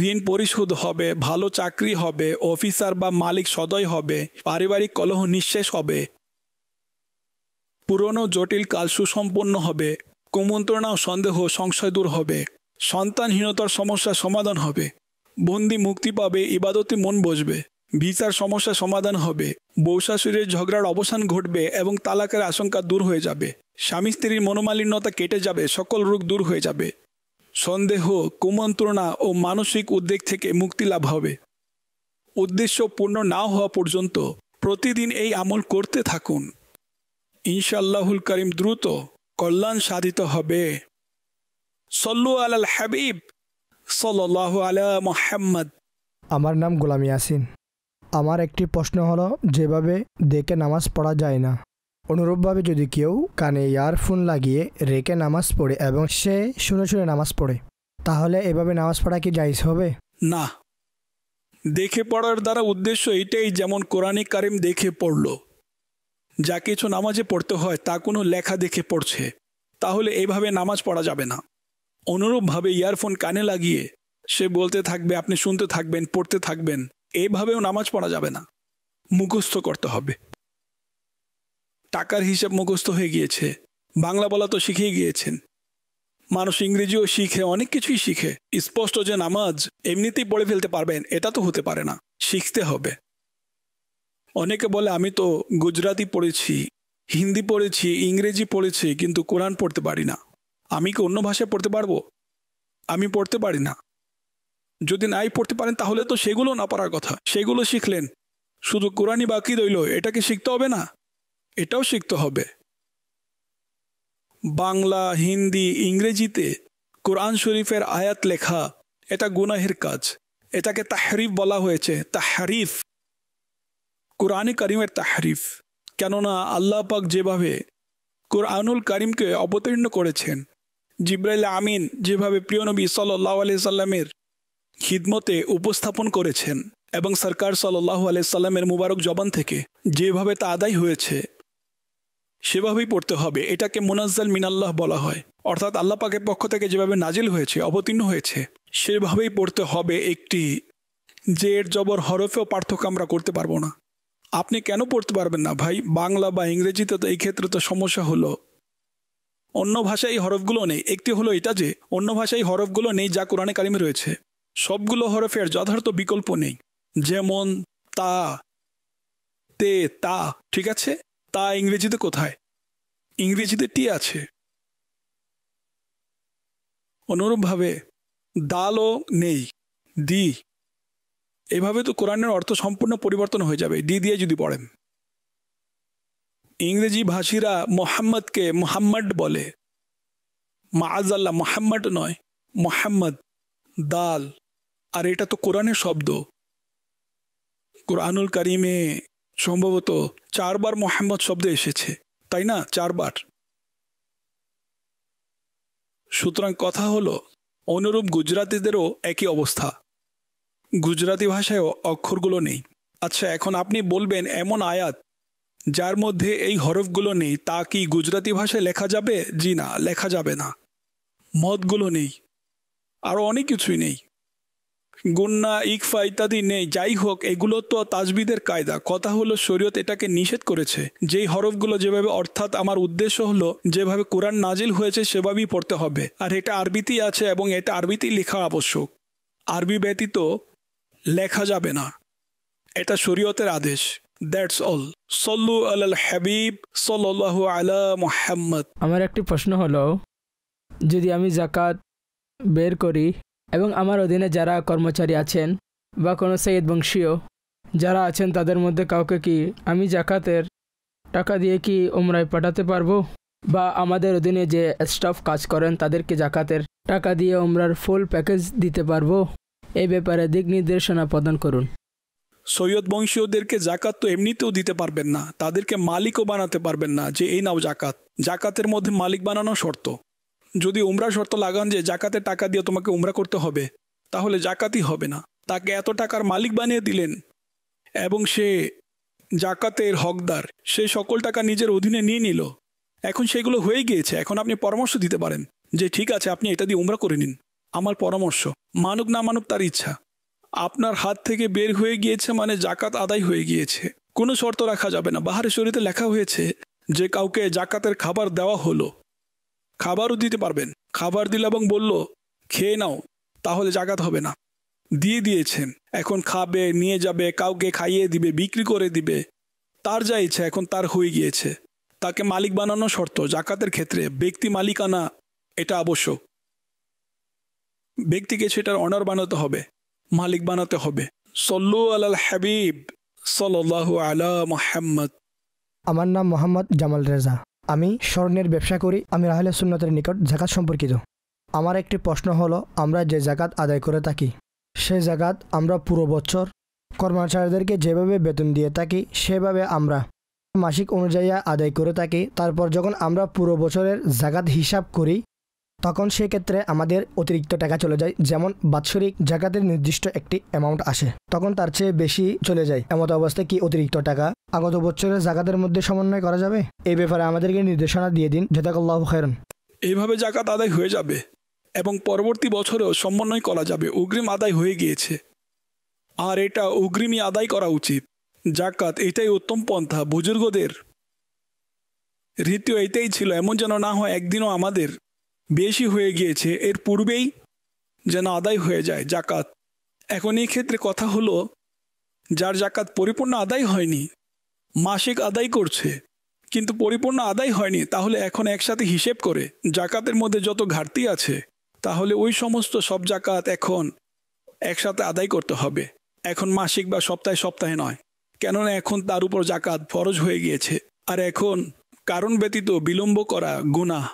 ঋণ পরিশোধ হবে, ভালো চাকরি হবে, অফিসার বা মালিক সদয় হবে, পারিবারিক কলহ নিঃশেষ হবে, পুরনো জটিল কাল সুসম্পন্ন হবে, কুমন্ত্রণা ও সন্দেহ সংশয় দূর হবে, সন্তানহীনতার সমস্যার সমাধান হবে, বন্দি মুক্তি পাবে, ইবাদতে মন বসবে, ভিসার সমস্যা সমাধান হবে, বউ শাশুড়ির ঝগড়ার অবসান ঘটবে এবং তালাকের আশঙ্কা দূর হয়ে যাবে, স্বামী স্ত্রীর মনোমালিন্যতা কেটে যাবে, সকল রোগ দূর হয়ে যাবে, সন্দেহ, কুমন্ত্রণা ও মানসিক উদ্বেগ থেকে মুক্তি লাভ হবে। উদ্দেশ্য পূর্ণ না হওয়া পর্যন্ত প্রতিদিন এই আমল করতে থাকুন। ইনশাআল্লাহুল কারীম দ্রুত কল্যাণ সাধিত হবে। সল্লু আলাল হাবিব সাল্লাল্লাহু আলা মুহাম্মদ। আমার নাম গোলাম ইয়াসিন। আমার একটি প্রশ্ন হলো, যেভাবে দেখে নামাজ পড়া যায় না, অনুরূপভাবে যদি কেউ কানে ইয়ারফোন লাগিয়ে রেখে নামাজ পড়ে এবং সে শুনে শুনে নামাজ পড়ে, তাহলে এভাবে নামাজ পড়া কি জায়েজ হবে? না, দেখে পড়ার দ্বারা উদ্দেশ্য এটাই, যেমন কোরআনে কারিম দেখে পড়ল। যা কিছু নামাজে পড়তে হয় তা কোনো লেখা দেখে পড়ছে, তাহলে এইভাবে নামাজ পড়া যাবে না। অনুরূপভাবে ইয়ারফোন কানে লাগিয়ে সে বলতে থাকবে, আপনি শুনতে থাকবেন, পড়তে থাকবেন, এইভাবেও নামাজ পড়া যাবে না। মুখস্থ করতে হবে। টাকার হিসাব মুখস্থ হয়ে গিয়েছে, বাংলা বলা তো শিখেই গিয়েছেন, মানুষ ইংরেজিও শিখে, অনেক কিছুই শিখে। স্পষ্ট যে নামাজ এমনিতেই পড়ে ফেলতে পারবেন এটা তো হতে পারে না, শিখতে হবে। অনেকে বলে, আমি তো গুজরাটি পড়েছি, হিন্দি পড়েছি, ইংরেজি পড়েছি, কিন্তু কোরআন পড়তে পারি না। আমি কি অন্য ভাষায় পড়তে পারবো? আমি পড়তে পারি না। যদি নাই পড়তে পারেন তাহলে তো সেগুলো না পারার কথা, সেগুলো শিখলেন, শুধু কোরআনই বাকি রইল, এটাকে শিখতে হবে না? এটাও শিখতে হবে। বাংলা, হিন্দি, ইংরেজিতে কোরআন শরীফের আয়াত লেখা এটা গুনাহের কাজ, এটাকে তাহরিফ বলা হয়েছে। তাহরিফ, কোরআনে কারিমের তাহরিফ। কেননা আল্লাহ পাক যেভাবে কোরআনুল কারিমকে অবতীর্ণ করেছেন, জিবরাইল আমিন যেভাবে প্রিয় নবী সাল্লাল্লাহু আলাইহি সাল্লামের খিদমতে উপস্থাপন করেছেন, এবং সরকার সাল্লাল্লাহু আলাইহি সাল্লামের মুবারক জবান থেকে যেভাবে তা আদায় হয়েছে, সেভাবেই পড়তে হবে। এটাকে মুনাজ্জাল মিনাল্লাহ বলা হয়, অর্থাৎ আল্লাহ পাকের পক্ষ থেকে যেভাবে নাজিল হয়েছে, অবতীর্ণ হয়েছে, সেভাবেই পড়তে হবে। একটি জের জবর হরফেও পার্থক্য আমরা করতে পারবো না। আপনি কেন পড়তে পারবেন না ভাই? বাংলা বা ইংরেজিতে তো এই ক্ষেত্রে তো সমস্যা হলো অন্য ভাষায় এই হরফগুলো নেই। একটি হলো এটা যে অন্য ভাষায় হরফগুলো নেই যা কোরআনে কারিমে রয়েছে। সবগুলো হরফের যথার্থ বিকল্প নেই, যেমন তা, তে, তা, ঠিক আছে? তা ইংরেজিতে কোথায়? ইংরেজিতে টি আছে। অনুরূপভাবে দালও নেই, দি। এভাবে তো কোরআনের অর্থ সম্পূর্ণ পরিবর্তন হয়ে যাবে ডি দিয়ে যদি পড়েন। ইংরেজি ভাষীরা মোহাম্মদকে মোহাম্মদ বলে, মাআজাল্লাহ, মোহাম্মদ নয়, মোহাম্মদ, দাল। আর এটা তো কোরআনের শব্দ। কোরআনুল কারিমে সম্ভবত 4 বার মোহাম্মদ শব্দ এসেছে, তাই না? 4 বার। সুতরাং কথা হলো অনুরূপ গুজরাতিদেরও একই অবস্থা। গুজরাতি ভাষায়ও অক্ষরগুলো নেই। আচ্ছা, এখন আপনি বলবেন এমন আয়াত যার মধ্যে এই হরফগুলো নেই, তা কি গুজরাতি ভাষায় লেখা যাবে? জি না, লেখা যাবে না। মদগুলো নেই, আরও অনেক কিছুই নেই, গুন্না, ইকফা ইত্যাদি নেই। যাই হোক, এগুলো তো তাজবিদের কায়দা। কথা হলো শরীয়ত এটাকে নিষেধ করেছে। যেই হরফগুলো যেভাবে, অর্থাৎ আমার উদ্দেশ্য হলো যেভাবে কোরআন নাজিল হয়েছে সেভাবেই পড়তে হবে। আর এটা আরবিতেই আছে এবং এটা আরবিতেই লেখা আবশ্যক। আরবি ব্যতীত লেখা যাবে না, এটা শরীয়তের আদেশ। That's all. সল্লু আলাল হাবিব সাল্লাল্লাহু আলা মুহাম্মদ। আমার একটি প্রশ্ন হলো, যদি আমি যাকাত বের করি এবং আমার অধীনে যারা কর্মচারী আছেন বা কোনো সৈয়দ বংশীয় যারা আছেন তাদের মধ্যে কাউকে কি আমি জাকাতের টাকা দিয়ে কি উমরায় পাঠাতে পারবো? বা আমাদের অধীনে যে স্টাফ কাজ করেন তাদেরকে জাকাতের টাকা দিয়ে উমরার ফুল প্যাকেজ দিতে পারবো? এই ব্যাপারে দিক নির্দেশনা প্রদান করুন। সৈয়দ বংশীয়দেরকে জাকাত তো এমনিতেও দিতে পারবেন না, তাদেরকে মালিকও বানাতে পারবেন না যে এই নাও জাকাত। জাকাতের মধ্যে মালিক বানানো শর্ত। যদি উমরা শর্ত লাগান যে জাকাতের টাকা দিয়ে তোমাকে উমরা করতে হবে, তাহলে জাকাতই হবে না। তাকে এত টাকার মালিক বানিয়ে দিলেন এবং সে জাকাতের হকদার, সে সকল টাকা নিজের অধীনে নিয়ে নিল। এখন সেগুলো হয়ে গিয়েছে। এখন আপনি পরামর্শ দিতে পারেন যে ঠিক আছে, আপনি এটা দিয়ে উমরা করে নিন। আমার পরামর্শ, মানুক না মানুক তার ইচ্ছা। আপনার হাত থেকে বের হয়ে গিয়েছে মানে জাকাত আদায় হয়ে গিয়েছে। কোনো শর্ত রাখা যাবে না। বাহারে শরীয়তে লেখা হয়েছে যে কাউকে জাকাতের খাবার দেওয়া হলো, খাবারও দিতে পারবেন। খাবার দিল এবং বলল খেয়ে নাও, তাহলে জাকাত হবে না। দিয়ে দিয়েছেন, এখন খাবে, নিয়ে যাবে, কাউকে খাইয়ে দিবে, বিক্রি করে দিবে, তার যা ইচ্ছা। এখন তার হয়ে গিয়েছে। তাকে মালিক বানানো শর্ত। জাকাতের ক্ষেত্রে ব্যক্তি মালিকানা এটা আবশ্যক। ব্যক্তিকে সেটার অনার বানাতে হবে, মালিক বানাতে হবে। সল্লু আলাল হাবিব সাল্লাল্লাহু আলা মুহাম্মদ। আমার নাম মোহাম্মদ জামাল রেজা। আমি স্বর্ণের ব্যবসা করি। আমি আহলে সুন্নতের নিকট জাকাত সম্পর্কিত। আমার একটি প্রশ্ন হলো, আমরা যে জাকাত আদায় করে থাকি সেই জাকাত আমরা পুরো বছর কর্মচারীদেরকে যেভাবে বেতন দিয়ে থাকি সেভাবে আমরা মাসিক অনুযায়ী আদায় করে থাকি। তারপর যখন আমরা পুরো বছরের জাকাত হিসাব করি তখন সেক্ষেত্রে আমাদের অতিরিক্ত টাকা চলে যায়। যেমন বাৎসরিক জাকাতের নির্দিষ্ট একটি অ্যামাউন্ট আসে, তখন তার চেয়ে বেশি চলে যায়। এমত অবস্থায় কি অতিরিক্ত টাকা আগত বছরের জাকাতের মধ্যে সমন্বয় করা যাবে? এই ব্যাপারে আমাদেরকে নির্দেশনা দিয়ে দিন, জাযাকাল্লাহু খায়রান। এইভাবে জাকাত আদায় হয়ে যাবে এবং পরবর্তী বছরেও সমন্বয় করা যাবে। অগ্রিম আদায় হয়ে গিয়েছে, আর এটা অগ্রিমই আদায় করা উচিত। জাকাত এটাই উত্তম পন্থা। বুজুর্গদের রীতিও এটাই ছিল। এমন যেন না হয় একদিনও আমাদের বেশি হয়ে গিয়েছে, এর পূর্বেই যেন আদায় হয়ে যায় জাকাত। এখন এই ক্ষেত্রে কথা হলো, যার জাকাত পরিপূর্ণ আদায় হয়নি, মাসিক আদায় করছে কিন্তু পরিপূর্ণ আদায় হয়নি, তাহলে এখন একসাথে হিসেব করে জাকাতের মধ্যে যত ঘাটতি আছে তাহলে ওই সমস্ত সব জাকাত এখন একসাথে আদায় করতে হবে। এখন মাসিক বা সপ্তাহে সপ্তাহে নয়, কেননা এখন তার উপর জাকাত ফরজ হয়ে গিয়েছে। আর এখন কারণ ব্যতীত বিলম্ব করা গুনাহ।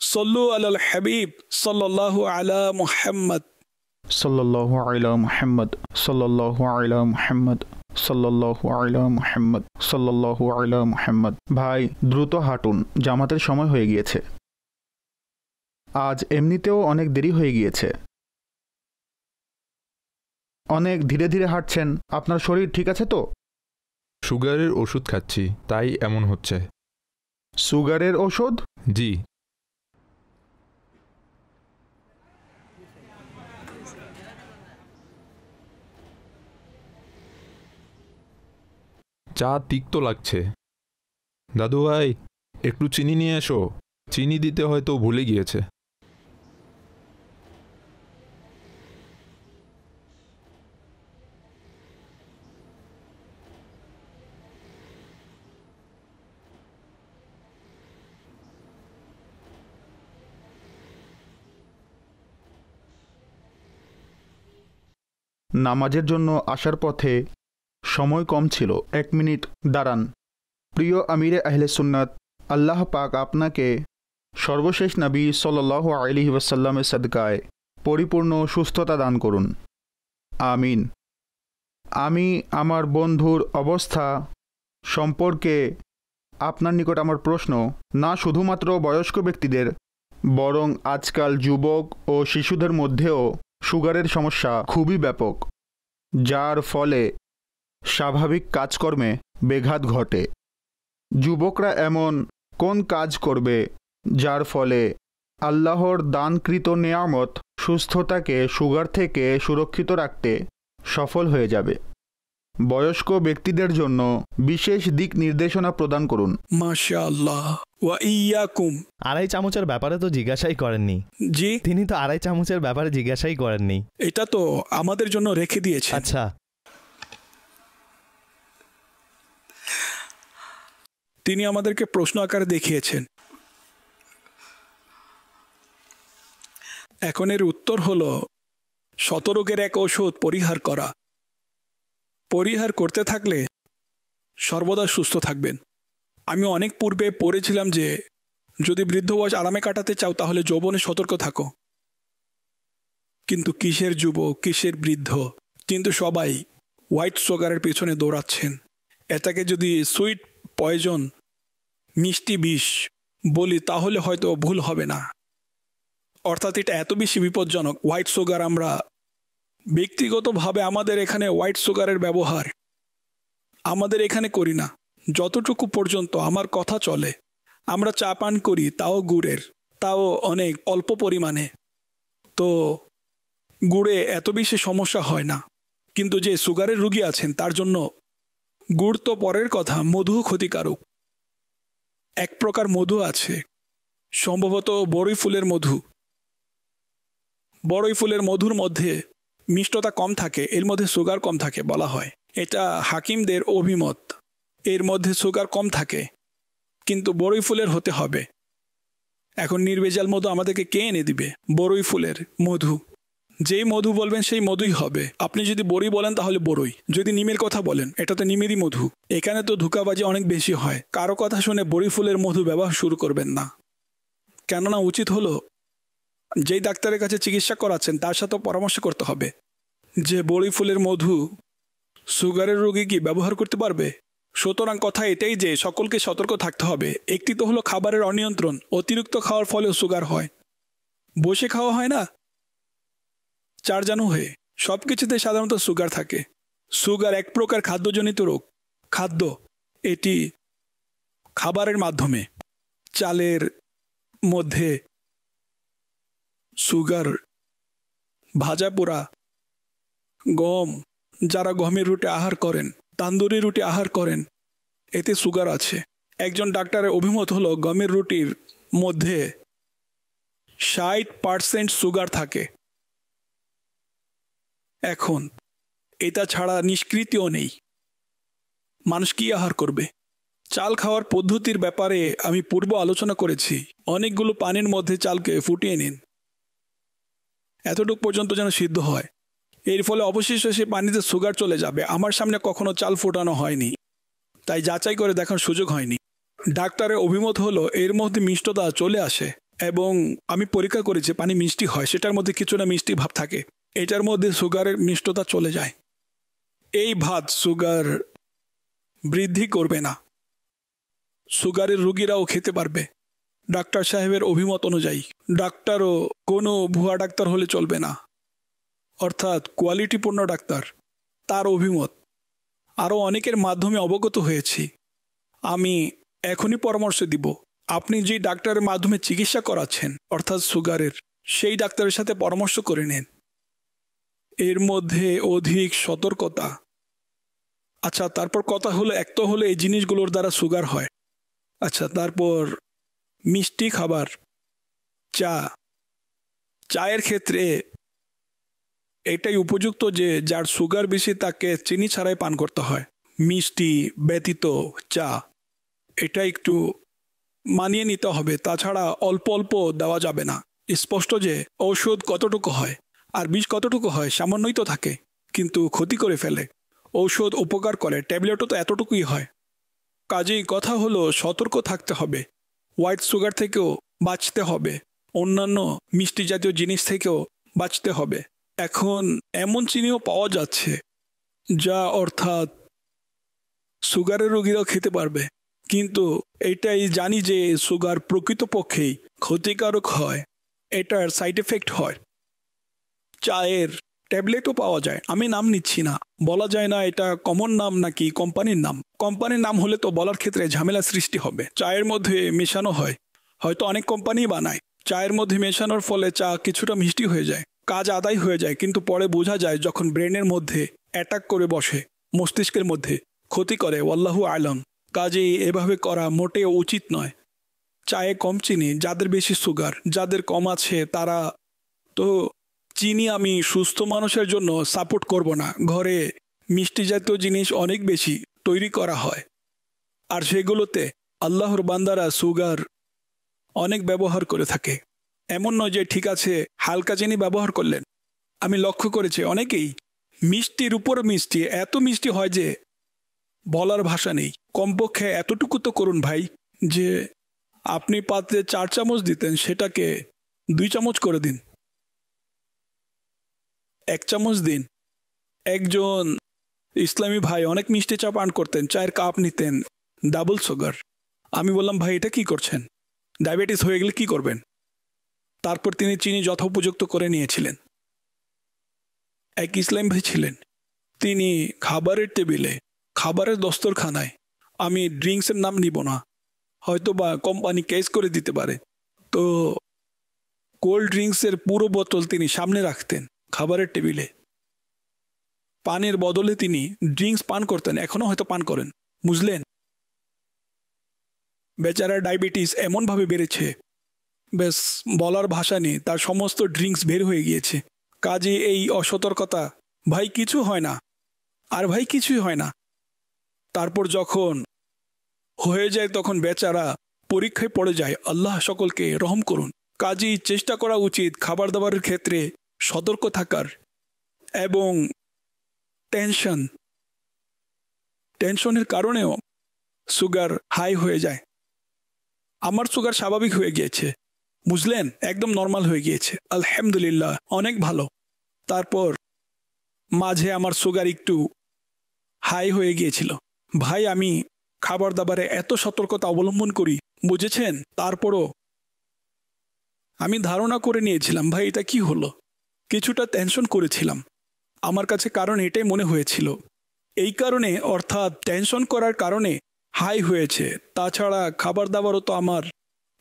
সল্লু আলাল হাবিব সাল্লাল্লাহু আলা মুহাম্মদ। সাল্লাল্লাহু আলা মুহাম্মদ, সাল্লাল্লাহু আলা মুহাম্মদ, সাল্লাল্লাহু আলা মুহাম্মদ, সাল্লাল্লাহু আলা মুহাম্মদ। ভাই দ্রুত হাঁটুন, জামাতের সময় হয়ে গিয়েছে। আজ এমনিতেও অনেক দেরি হয়ে গিয়েছে। অনেক ধীরে ধীরে হাঁটছেন। আপনার শরীর ঠিক আছে তো? সুগারের ওষুধ খাচ্ছি, তাই এমন হচ্ছে। সুগারের ওষুধ? জি। চা তিক্ত লাগছে। দাদু ভাই, একটু চিনি নিয়ে এসো। চিনি দিতে হয়তো ভুলে গিয়েছে। নামাজের জন্য আসার পথে সময় কম ছিল। 1 মিনিট দাঁড়ান। প্রিয় আমিরে আহলে সুন্নাত, আল্লাহ পাক আপনাকে সর্বশেষ নবী সাল্লাল্লাহু আলাইহি ওয়াসাল্লামের সদকায় পরিপূর্ণ সুস্থতা দান করুন। আমিন। আমি আমার বন্ধুর অবস্থা সম্পর্কে আপনার নিকট আমার প্রশ্ন, না শুধুমাত্র বয়স্ক ব্যক্তিদের, বরং আজকাল যুবক ও শিশুদের মধ্যেও সুগারের সমস্যা খুবই ব্যাপক, যার ফলে স্বাভাবিক কাজকর্মে ব্যাঘাত ঘটে। যুবকরা এমন কোন কাজ করবে যার ফলে আল্লাহর দানকৃত নেয়ামত সুস্থতাকে সুগার থেকে সুরক্ষিত রাখতে সফল হয়ে যাবে? বয়স্ক ব্যক্তিদের জন্য বিশেষ দিক নির্দেশনা প্রদান করুন। মাশাআল্লাহ ওয়া ইয়াকুম। 2.5 চামচের ব্যাপারে তো জিজ্ঞাসাই করেননি। জি, তিনি তো 2.5 চামচের ব্যাপারে জিজ্ঞাসাই করেননি। এটা তো আমাদের জন্য রেখে দিয়েছে। আচ্ছা, তিনি আমাদেরকে প্রশ্ন আকারে দেখিয়েছেন। এখন এর উত্তর হলো শতরোগের এক ঔষধ পরিহার করা। পরিহার করতে থাকলে সর্বদা সুস্থ থাকবেন। আমি অনেক পূর্বে পড়েছিলাম যে যদি বৃদ্ধ বয়স আরামে কাটাতে চাও তাহলে যৌবনে সতর্ক থাকো। কিন্তু কিসের যুবক, কিসের বৃদ্ধ, কিন্তু সবাই হোয়াইট সুগারের পেছনে দৌড়াচ্ছেন। এটাকে যদি সুইট পয়জন, মিষ্টি বিষ বলি তাহলে হয়তো ভুল হবে না। অর্থাৎ এটা এত বেশি বিপজ্জনক। হোয়াইট সুগার, আমরা ব্যক্তিগতভাবে আমাদের এখানে হোয়াইট সুগারের ব্যবহার আমাদের এখানে করি না। যতটুকু পর্যন্ত আমার কথা চলে, আমরা চা পান করি, তাও গুড়ের, তাও অনেক অল্প পরিমাণে। তো গুড়ে এত বেশি সমস্যা হয় না। কিন্তু যে সুগারের রোগী আছেন তার জন্য গুড় তো পরের কথা, মধু ক্ষতিকারক। এক প্রকার মধু আছে, সম্ভবত বড়ই ফুলের মধু। বড়ই ফুলের মধুর মধ্যে মিষ্টতা কম থাকে, এর মধ্যে সুগার কম থাকে বলা হয়। এটা হাকিমদের অভিমত, এর মধ্যে সুগার কম থাকে, কিন্তু বড়ই ফুলের হতে হবে। এখন নির্ভেজাল মধু আমাদেরকে কে এনে দিবে? বড়ই ফুলের মধু, যেই মধু বলবেন সেই মধুই হবে। আপনি যদি বড়ই বলেন তাহলে বড়ই, যদি নিমের কথা বলেন এটা তো নিমেরই মধু। এখানে তো ধোঁকাবাজি অনেক বেশি হয়। কারো কথা শুনে বড়ই ফুলের মধু ব্যবহার শুরু করবেন না। কেননা উচিত হলো যেই ডাক্তারের কাছে চিকিৎসা করাচ্ছেন তার সাথে পরামর্শ করতে হবে যে বড়ই ফুলের মধু সুগারের রোগী কি ব্যবহার করতে পারবে। সুতরাং কথা এটাই যে সকলকে সতর্ক থাকতে হবে। একটি তো হলো খাবারের অনিয়ন্ত্রণ, অতিরিক্ত খাওয়ার ফলেও সুগার হয়। বসে খাওয়া হয় না, চারজানু হয়ে, সব কিছুতে সাধারণত সুগার থাকে। সুগার এক প্রকার খাদ্যজনিত রোগ। খাদ্য, এটি খাবারের মাধ্যমে, চালের মধ্যে সুগার, ভাজা পোড়া, গম, যারা গমের রুটি আহার করেন, তান্দুরি রুটি আহার করেন, এতে সুগার আছে। একজন ডাক্তারের অভিমত হলো গমের রুটির মধ্যে 60% সুগার থাকে। এখন এটা ছাড়া নিষ্কৃতিও নেই, মানুষ কি আহার করবে? চাল খাওয়ার পদ্ধতির ব্যাপারে আমি পূর্ব আলোচনা করেছি। অনেকগুলো পানির মধ্যে চালকে ফুটিয়ে নিন, এতটুকু পর্যন্ত যেন সিদ্ধ হয়। এর ফলে অবশেষে সে পানিতে সুগার চলে যাবে। আমার সামনে কখনো চাল ফোটানো হয়নি, তাই যাচাই করে দেখার সুযোগ হয়নি। ডাক্তারের অভিমত হলো এর মধ্যে মিষ্টতা চলে আসে এবং আমি পরীক্ষা করেছি পানি মিষ্টি হয়, সেটার মধ্যে কিছুটা মিষ্টি ভাব থাকে, এটার মধ্যে সুগারের মিষ্টতা চলে যায়। এই ভাত সুগার বৃদ্ধি করবে না, সুগারের রোগীরাও খেতে পারবে ডাক্তার সাহেবের অভিমত অনুযায়ী। ডাক্তারও কোনো ভুয়া ডাক্তার হলে চলবে না, অর্থাৎ কোয়ালিটিপূর্ণ ডাক্তার, তার অভিমত। আরও অনেকের মাধ্যমে অবগত হয়েছি। আমি এখনই পরামর্শ দিব আপনি যে ডাক্তারের মাধ্যমে চিকিৎসা করাচ্ছেন অর্থাৎ সুগারের, সেই ডাক্তারের সাথে পরামর্শ করে নিন। এর মধ্যে অধিক সতর্কতা। আচ্ছা, তারপর কথা হলো, এক তো হলো এই জিনিসগুলোর দ্বারা সুগার হয়। আচ্ছা, তারপর মিষ্টি খাবার, চায়ের ক্ষেত্রে এটাই উপযুক্ত যে যার সুগার বেশি তাকে চিনি ছাড়াই পান করতে হয়। মিষ্টি ব্যতীত চা, এটা একটু মানিয়ে নিতে হবে। তাছাড়া অল্প অল্প দেওয়া যাবে না। স্পষ্ট যে ঔষধ কতটুকু হয় আর বিষ কতটুকু হয়, সামান্যই তো থাকে, কিন্তু ক্ষতি করে ফেলে। ঔষধ উপকার করে, ট্যাবলেটও তো এতটুকুই হয়। কাজেই কথা হলো সতর্ক থাকতে হবে। হোয়াইট সুগার থেকেও বাঁচতে হবে, অন্যান্য মিষ্টি জাতীয় জিনিস থেকেও বাঁচতে হবে। এখন এমন চিনিও পাওয়া যাচ্ছে যা অর্থাৎ সুগারের রোগীরাও খেতে পারবে, কিন্তু এটাই জানি যে সুগার প্রকৃতপক্ষেই ক্ষতিকারক হয়, এটার সাইড এফেক্ট হয়। চায়ের ট্যাবলেটও পাওয়া যায়, আমি নাম নিচ্ছি না, বলা যায় না এটা কমন নাম নাকি কোম্পানির নাম। কোম্পানির নাম হলে তো বলার ক্ষেত্রে ঝামেলা সৃষ্টি হবে। চায়ের মধ্যে মেশানো হয়, হয়তো অনেক কোম্পানি বানায়, চায়ের মধ্যে মেশানোর ফলে চা কিছুটা মিষ্টি হয়ে যায়, কাজ আদায় হয়ে যায়, কিন্তু পরে বোঝা যায় যখন ব্রেনের মধ্যে অ্যাটাক করে বসে, মস্তিষ্কের মধ্যে ক্ষতি করে। ওয়াল্লাহু আলম। কাজেই এভাবে করা মোটেও উচিত নয়। চায়ে কম চিনি, যাদের বেশি সুগার, যাদের কম আছে তারা তো চিনি আমি সুস্থ মানুষের জন্য সাপোর্ট করব না। ঘরে মিষ্টি জাতীয় জিনিস অনেক বেশি তৈরি করা হয়, আর সেগুলোতে আল্লাহর বান্দারা সুগার অনেক ব্যবহার করে থাকে। এমন নয় যে ঠিক আছে হালকা চিনি ব্যবহার করলেন। আমি লক্ষ্য করেছি অনেকেই মিষ্টির উপর মিষ্টি, এত মিষ্টি হয় যে বলার ভাষা নেই। কমপক্ষে এতটুকু তো করুন ভাই, যে আপনি পাত্রে 4 চামচ দিতেন সেটাকে 2 চামচ করে দিন, 1 চামচ দিন। একজন ইসলামী ভাই অনেক মিষ্টি চা পান করতেন, চায়ের কাপ নিতেন ডাবল সুগার। আমি বললাম ভাই এটা কি করছেন, ডায়াবেটিস হয়ে গেলে কি করবেন? তারপর তিনি চিনি যথোপযুক্ত করে নিয়েছিলেন। এক ইসলাম ভাই ছিলেন, তিনি খাবারের টেবিলে, খাবারের দস্তরখানায়, আমি ড্রিঙ্কসের নাম নিব না, হয়তো বা কোম্পানি কেস করে দিতে পারে, তো কোল্ড ড্রিঙ্কসের পুরো বোতল তিনি সামনে রাখতেন খাবারের টেবিলে। পানির বদলে তিনি ড্রিঙ্কস পান করতেন, এখনো হয়তো পান করেন, বুঝলেন? বেচারা ডায়াবেটিস এমনভাবে বেড়েছে, বেশ বলার ভাষা নেই, তার সমস্ত ড্রিঙ্কস বের হয়ে গিয়েছে। কাজে এই অসতর্কতা, ভাই কিছু হয় না, আর ভাই কিছুই হয় না। তারপর যখন হয়ে যায় তখন বেচারা পরীক্ষায় পড়ে যায়। আল্লাহ সকলকে রহম করুন। কাজেই চেষ্টা করা উচিত খাবার দাবারের ক্ষেত্রে সতর্ক থাকার, এবং টেনশনের কারণেও সুগার হাই হয়ে যায়। আমার সুগার স্বাভাবিক হয়ে গিয়েছে, বুঝলেন, একদম নর্মাল হয়ে গিয়েছে, আলহামদুলিল্লাহ, অনেক ভালো। তারপর মাঝে আমার সুগার একটু হাই হয়ে গিয়েছিল। ভাই আমি খাবার দাবারে এত সতর্কতা অবলম্বন করি, বুঝেছেন, তারপরও আমি ধারণা করে নিয়েছিলাম ভাই এটা কি হলো, কিছুটা টেনশন করেছিলাম। আমার কাছে কারণ এটাই মনে হয়েছিল, এই কারণে, অর্থাৎ টেনশন করার কারণে হাই হয়েছে। তাছাড়া খাবার দাবারও তো আমার,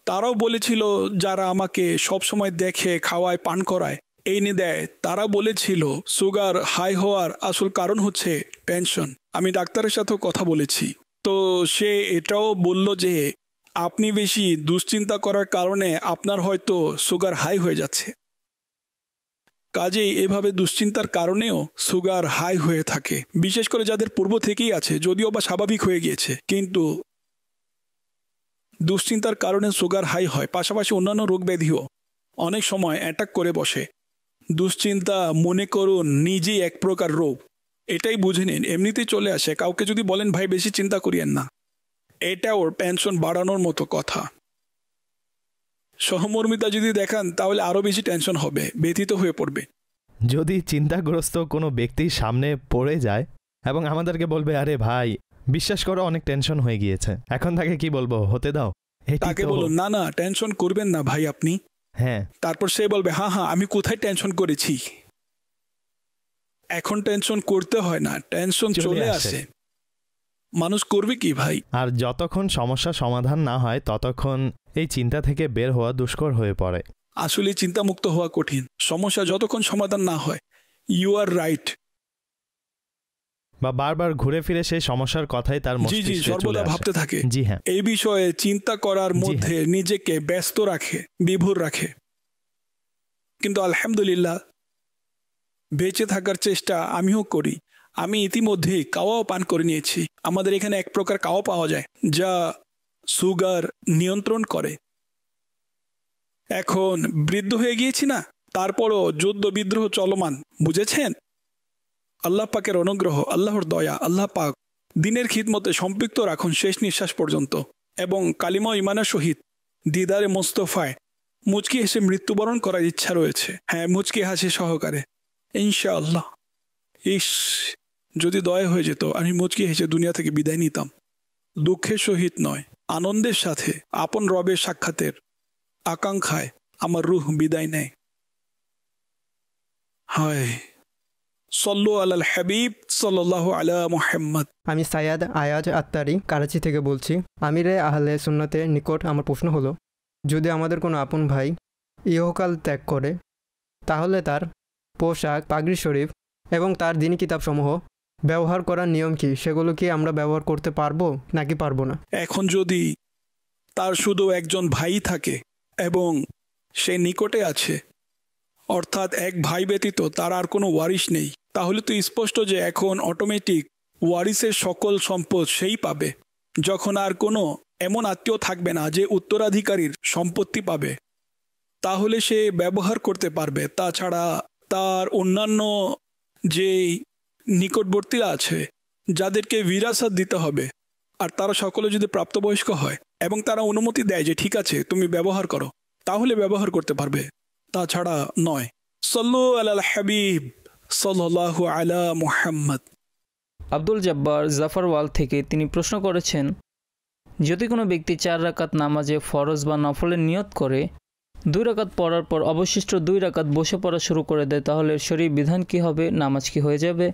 তারাও বলেছিল যারা আমাকে সবসময় দেখে, খাওয়ায়, পান করায়, এনে দেয়, তারা বলেছিল সুগার হাই হওয়ার আসল কারণ হচ্ছে টেনশন। আমি ডাক্তারের সাথেও কথা বলেছি, তো সে এটাও বলল যে আপনি বেশি দুশ্চিন্তা করার কারণে আপনার হয়তো সুগার হাই হয়ে যাচ্ছে। কাজেই এভাবে দুশ্চিন্তার কারণেও সুগার হাই হয়ে থাকে, বিশেষ করে যাদের পূর্ব থেকেই আছে, যদিও বা স্বাভাবিক হয়ে গিয়েছে, কিন্তু দুশ্চিন্তার কারণে সুগার হাই হয়। পাশাপাশি অন্যান্য রোগ ব্যাধিও অনেক সময় অ্যাটাক করে বসে। দুশ্চিন্তা মনে করুন নিজেই এক প্রকার রোগ, এটাই বুঝে নিন, এমনিতেই চলে আসে। কাউকে যদি বলেন ভাই বেশি চিন্তা করিয়েন না, এটা ওর টেনশন বাড়ানোর মতো কথা। সহমর্মিতা যদি দেখান তাহলে আরও বেশি টেনশন হবে, ব্যথিত হয়ে পড়বে। যদি চিন্তাগ্রস্ত কোনো ব্যক্তির সামনে পড়ে যায় এবং আমাদেরকে বলবে আরে ভাই বিশ্বাস করো অনেক টেনশন হয়ে গিয়েছে, এখন তাকে কি বলবো, হতে দাও, তাকে বলুন না না টেনশন করবেন না ভাই আপনি। হ্যাঁ, তারপর সে বলবে হ্যাঁ হ্যাঁ আমি কোথায় টেনশন করেছি, এখন টেনশন করতে হয় না, টেনশন চলে আসে। মানুষ করবে কি ভাই? আর যতক্ষণ সমস্যা সমাধান না হয় ততক্ষণ এই চিন্তা থেকে বের হওয়া দুষ্কর হয়ে পড়ে। আসলে চিন্তামুক্ত হওয়া কঠিন, সমস্যা যতক্ষণ সমাধান না হয়। You are right. বা বারবার ঘুরে ফিরে সেই সমস্যার কথাই তার মস্তিষ্কে সর্বদা ভাবতে থাকে। জি হ্যাঁ, এই বিষয়ে চিন্তা করার মধ্যে নিজেকে ব্যস্ত রাখে, বিভোর রাখে। কিন্তু আলহামদুলিল্লাহ বেঁচে থাকার চেষ্টা আমিও করি। আমি ইতিমধ্যেই কাওয়াও পান করে নিয়েছি। আমাদের এখানে এক প্রকার কাওয়া পাওয়া যায় যা সুগার নিয়ন্ত্রণ করে। এখন বৃদ্ধ হয়ে গিয়েছি না, তারপরও যুদ্ধ বিদ্রোহ চলমান, বুঝেছেন? আল্লাহ পাকের অনুগ্রহ, আল্লাহর দয়া, আল্লাহ পাক দিনের খিদমতে সম্পৃক্ত রাখুন শেষ নিঃশ্বাস পর্যন্ত। এবং কালিমা ইমানের সহিত দিদারে মোস্তফায় মুচকি হেসে মৃত্যুবরণ করার ইচ্ছা রয়েছে। হ্যাঁ, মুচকি হাসি সহকারে ইনশাআল্লাহ। ইস, যদি দয়া হয়ে যেত আমি মুচকি হেসে দুনিয়া থেকে বিদায় নিতাম। দুঃখের সহিত নয়, আনন্দের সাথে আপন রবের সাক্ষাতের আকাঙ্ক্ষায় আমার রুহ বিদায় নেয়। হায় সল্লু আলাল হাবিব সাল্লাল্লাহু আলা মুহাম্মদ। আমি সাইয়াদ আয়াজ আত্তারি করাচি থেকে বলছি। আমিরে আহলে সুন্নতের নিকট আমার প্রশ্ন হলো, যদি আমাদের কোনো আপন ভাই ইহকাল ত্যাগ করে তাহলে তার পোশাক, পাগড়ি শরীফ এবং তার দিনী কিতাবসমূহ ব্যবহার করার নিয়ম কি? সেগুলো কি আমরা ব্যবহার করতে পারবো নাকি পারবো না? এখন যদি তার শুধু একজন ভাই থাকে এবং সে নিকটে আছে, অর্থাৎ এক ভাই ব্যতীত তার আর কোনো ওয়ারিশ নেই, তাহলে তো স্পষ্ট যে এখন অটোমেটিক ওয়ারিসের সকল সম্পদ সেই পাবে। যখন আর কোনো এমন আত্মীয় থাকবে না যে উত্তরাধিকারীর সম্পত্তি পাবে, তাহলে সে ব্যবহার করতে পারবে। তাছাড়া তার অন্যান্য যে নিকটবর্তীরা আছে যাদেরকে বিরাসত দিতে হবে, আর তারা সকলে যদি প্রাপ্তবয়স্ক হয় এবং তারা অনুমতি দেয় যে ঠিক আছে তুমি ব্যবহার করো, তাহলে ব্যবহার করতে পারবে, তাছাড়া নয়। সাল্লু আলাল হাবিব সাল্লাল্লাহু আলা মুহাম্মদ। আব্দুল জব্বার জাফরওয়াল থেকে তিনি প্রশ্ন করেছেন, যদি কোনো ব্যক্তি 4 রাকাত নামাজে ফরজ বা নফলের নিয়ত করে 2 রাকাত পড়ার পর অবশিষ্ট 2 রাকাত বসে পড়া শুরু করে দেয়, তাহলে শরীর বিধান কি হবে? নামাজ কি হয়ে যাবে?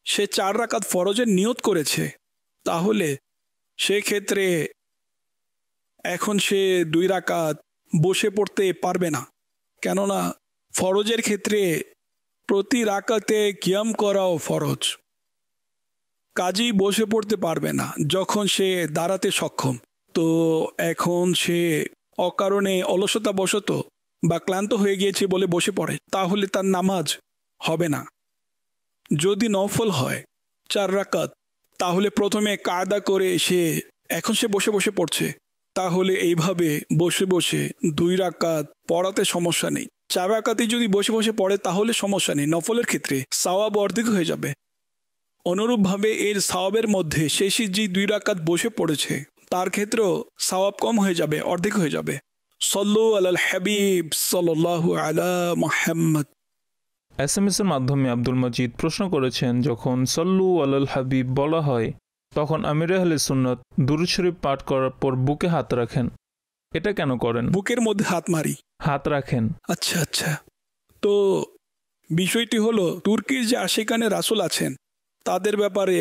সে 4 রাকাত ফরজের নিয়ত করেছে, তাহলে সেক্ষেত্রে এখন সে 2 রাকাত বসে পড়তে পারবে না, কেননা ফরজের ক্ষেত্রে প্রতি রাকাতে কিয়াম করাও ফরজ। কাজেই বসে পড়তে পারবে না যখন সে দাঁড়াতে সক্ষম। তো এখন সে অকারণে অলসতাবশত বা ক্লান্ত হয়ে গিয়েছে বলে বসে পড়ে, তাহলে তার নামাজ হবে না। যদি নফল হয় 4 রাকাত, তাহলে প্রথমে কায়দা করে এখন সে বসে বসে পড়ছে, তাহলে এইভাবে বসে বসে 2 রাকাত পড়াতে সমস্যা নেই। 4 রাকাতই যদি বসে বসে পড়ে তাহলে সমস্যা নেই, নফলের ক্ষেত্রে সওয়াব অর্ধেক হয়ে যাবে। অনুরূপভাবে এর সওয়াবের মধ্যে শেষে যে 2 রাকাত বসে পড়েছে তার ক্ষেত্রেও সওয়াব কম হয়ে যাবে, অর্ধেক হয়ে যাবে। সল্লু আলাল হাবিব সাল্লাল্লাহু আলা মুহাম্মদ। SMS এর মাধ্যমে আব্দুল মজিদ প্রশ্ন করেছেন, যখন সল্লু আলাল হাবিব বলা হয় তখন আমিরে আহলে সুন্নাত দুরূদ শরীফ পাঠ করার পর বুকে হাত রাখেন, এটা কেন করেন? বুকের মধ্যে হাত মারি, হাত রাখেন। আচ্ছা আচ্ছা, তো বিষয়টি হলো তুর্কির যে আশিকানে রাসূল আছেন তাদের ব্যাপারে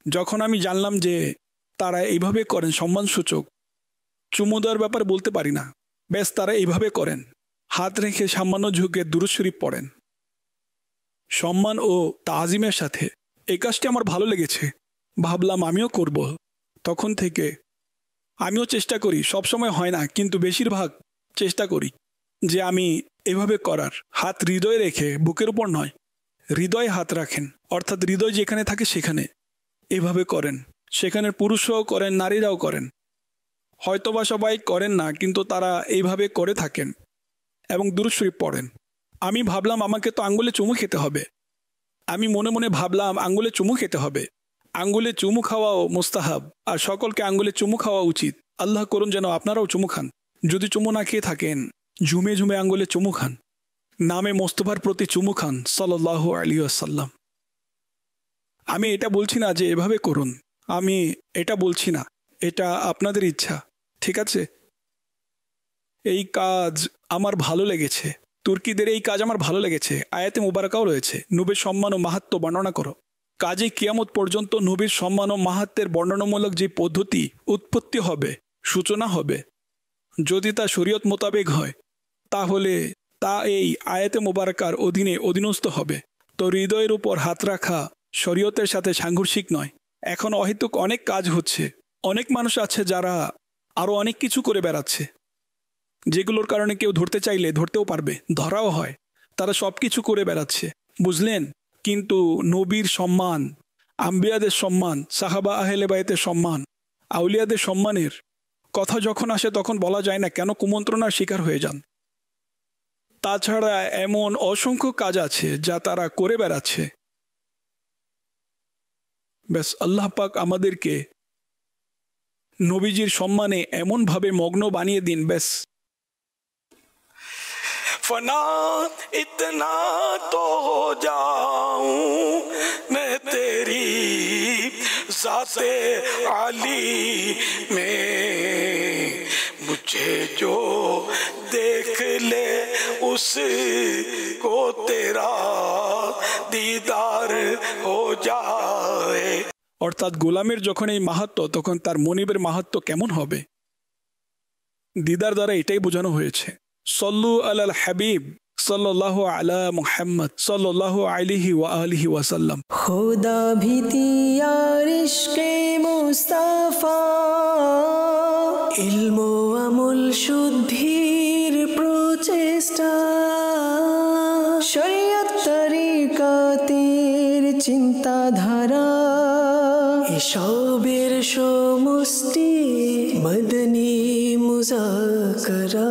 যখন আমি জানলাম যে তারা এইভাবে করেন, সম্মানসূচক চুমু দেওয়ার ব্যাপারে বলতে পারি না, ব্যাস তারা এইভাবে করেন, হাত রেখে সামান্য ঝুঁকে দুরূদ শরীফ পড়েন সম্মান ও তাজিমের সাথে। এই কাজটি আমার ভালো লেগেছে, ভাবলাম আমিও করব। তখন থেকে আমিও চেষ্টা করি, সবসময় হয় না কিন্তু বেশিরভাগ চেষ্টা করি যে আমি এভাবে করার। হাত হৃদয়ে রেখে, বুকের উপর নয়, হৃদয়ে হাত রাখেন, অর্থাৎ হৃদয় যেখানে থাকে সেখানে এভাবে করেন। সেখানে পুরুষরাও করেন, নারীরাও করেন, হয়তোবা সবাই করেন না কিন্তু তারা এইভাবে করে থাকেন এবং দুরূদ শরীফ পড়েন। আমি ভাবলাম আমাকে তো আঙ্গুলে চুমু খেতে হবে, আমি মনে মনে ভাবলাম আঙ্গুলে চুমু খেতে হবে। আঙ্গুলে চুমু খাওয়াও মুস্তাহাব, আর সকলকে আঙ্গুলে চুমু খাওয়া উচিত। আল্লাহ করুন যেন আপনারাও চুমু খান। যদি চুমু না খেয়ে থাকেন, ঝুমে ঝুমে আঙ্গুলে চুমু খান, নামে মোস্তফার প্রতি চুমু খান সাল্লাল্লাহু আলাইহি ওয়াসাল্লাম। আমি এটা বলছি না যে এভাবে করুন, আমি এটা বলছি না, এটা আপনাদের ইচ্ছা, ঠিক আছে? এই কাজ আমার ভালো লেগেছে, তুর্কিদের এই কাজ আমার ভালো লেগেছে। আয়াতে মুবারাকাও রয়েছে, নূবের সম্মান ও মাহাত্ম্য বর্ণনা করো। কাজে কিয়ামত পর্যন্ত নবীর সম্মান ও মাহাত্মের বর্ণনামূলক যে পদ্ধতি উৎপত্তি হবে, সূচনা হবে, যদি তা শরীয়ত মোতাবেক হয় তাহলে তা এই আয়াতে মোবারকার অধীনস্থ হবে। তো হৃদয়ের উপর হাত রাখা শরীয়তের সাথে সাংঘর্ষিক নয়। এখন অহেতুক অনেক কাজ হচ্ছে। অনেক মানুষ আছে যারা আরও অনেক কিছু করে বেড়াচ্ছে, যেগুলোর কারণে কেউ ধরতে চাইলে ধরতেও পারবে, ধরাও হয়। তারা সব কিছু করে বেড়াচ্ছে, বুঝলেন? কিন্তু নবীর সম্মান, আম্বিয়াদের সম্মান, সাহাবা আহলে বাইতের সম্মান, আউলিয়াদের সম্মানের কথা যখন আসে তখন বলা যায় না কেন কুমন্ত্রণার শিকার হয়ে যান। তাছাড়া এমন অসংখ্য কাজ আছে যা তারা করে বেড়াচ্ছে। ব্যাস আল্লাহ পাক আমাদেরকে নবীজির সম্মানে এমনভাবে মগ্ন বানিয়ে দিন, ব্যাস। फना इतना तो हो जाऊं मैं तेरी ज़ाते आली में, मुझे जो देख ले उसको तेरा दीदार हो जाए। অর্থাৎ গোলামের যখন এই মাহাত্ম্য, তখন তার মনিবের মাহাত্ম্য কেমন হবে? দিদার দ্বারা এটাই বোঝানো হয়েছে। সল্লু আলাল হাবিব সাল্লাল্লাহু আলা মুহাম্মদ সাল্লাল্লাহু আলাইহি ওয়া আলিহি ওয়াসাল্লাম। खुदा भी यार इश्क़े मुस्ताफा, इल्मो আমল শুদ্ধির প্রচেষ্টা, শরীয়ত তরিকাতের চিন্তাধারা, এসবের সমষ্টি মদনী মুজাকরা।